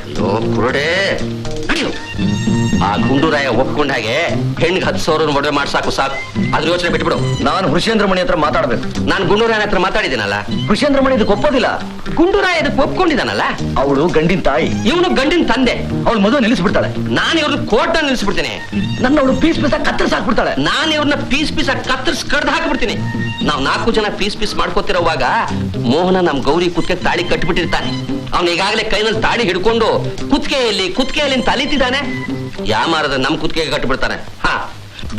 ಅಯ್ಯೋ ಕುರುಡೆ, ಅಯ್ಯೋ. ಆ ಗುಂಡೂರಾಯ ಒಪ್ಕೊಂಡ ಹಾಗೆ ಹೆಣ್ಣಿಗೆ 10,000 ಒಡವೆ ಮಾಡ್ಸಾಕು ಸಾಕು. ಅದ್ರ ಯೋಚನೆ ಬಿಟ್ಬಿಡು.
ನಾನು ಹೃಷೇಂದ್ರ ಮಣಿ ಹತ್ರ ಮಾತಾಡ್ಬೇಕು.
ನಾನು ಗುಂಡೂರಾಯನ ಹತ್ರ ಮಾತಾಡಿದ್ದೀನಲ್ಲ.
ಹೃಷೇಂದ್ರ ಮಣಿ ಇದಕ್ಕೆ ಒಪ್ಪೋದಿಲ್ಲ.
ಗುಂಡೂರಾಯ ಇದಕ್ಕೆ ಒಪ್ಕೊಂಡಿದ್ದಾನಲ್ಲ.
ಅವಳು ಗಂಡಿನ ತಾಯಿ,
ಇವನು ಗಂಡಿನ ತಂದೆ.
ಅವಳು ಮದುವೆ ನಿಲ್ಲಿಸ್ಬಿಡ್ತಾಳೆ.
ನಾನು ಇವ್ರನ್ನ ಕೋರ್ಟ್ ನಿಲ್ಲಿಸ್ಬಿಡ್ತೀನಿ.
ನನ್ನ ಅವಳು ಪೀಸ್ ಪೀಸ್ ಕತ್ತರಿಸಿ ಹಾಕ್ಬಿಡ್ತಾಳೆ.
ನಾನು ಇವ್ರನ್ನ ಪೀಸ್ ಪೀಸ್ ಕತ್ತರಿಸಿ ಕಡ್ದು ಹಾಕ್ಬಿಡ್ತೀನಿ. ನಾವು 4 ಜನ ಪೀಸ್ ಪೀಸ್ ಮಾಡ್ಕೋತಿರೋವಾಗ ಮೋಹನ ನಮ್ ಗೌರಿ ಕುತ್ತಿಗೆ ತಾಳಿ ಕಟ್ಬಿಟ್ಟಿರ್ತಾನೆ. ಅವ್ನು ಈಗಾಗಲೇ ಕೈನಲ್ಲಿ ತಾಳಿ ಹಿಡ್ಕೊಂಡು ಕುತ್ತಿಗೆಯಲ್ಲಿ ತಲಿತಿದ್ದಾನೆ. ಯಾಮಾರದ ನಮ್ ಕುತ್ತಿಗೆಗೆ ಕಟ್ಬಿಡ್ತಾನೆ. ಹಾ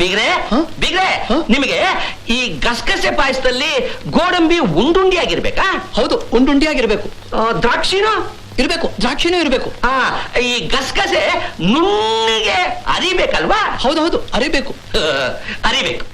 ಬಿಗ್ರೆ, ನಿಮಗೆ ಈ ಗಸಗಸೆ ಪಾಯಸದಲ್ಲಿ ಗೋಡಂಬಿ ಉಂಡುಂಡಿ ಆಗಿರ್ಬೇಕಾ?
ಹೌದು, ಉಂಡುಂಡಿ ಆಗಿರ್ಬೇಕು.
ದ್ರಾಕ್ಷಿನೂ
ಇರ್ಬೇಕು, ದ್ರಾಕ್ಷಿನೂ ಇರ್ಬೇಕು.
ಈ ಗಸಗಸೆ ನುಣ್ಣಿಗೆ ಅರಿಬೇಕಲ್ವಾ?
ಹೌದು, ಅರಿಬೇಕು.
ಅರಿಬೇಕು.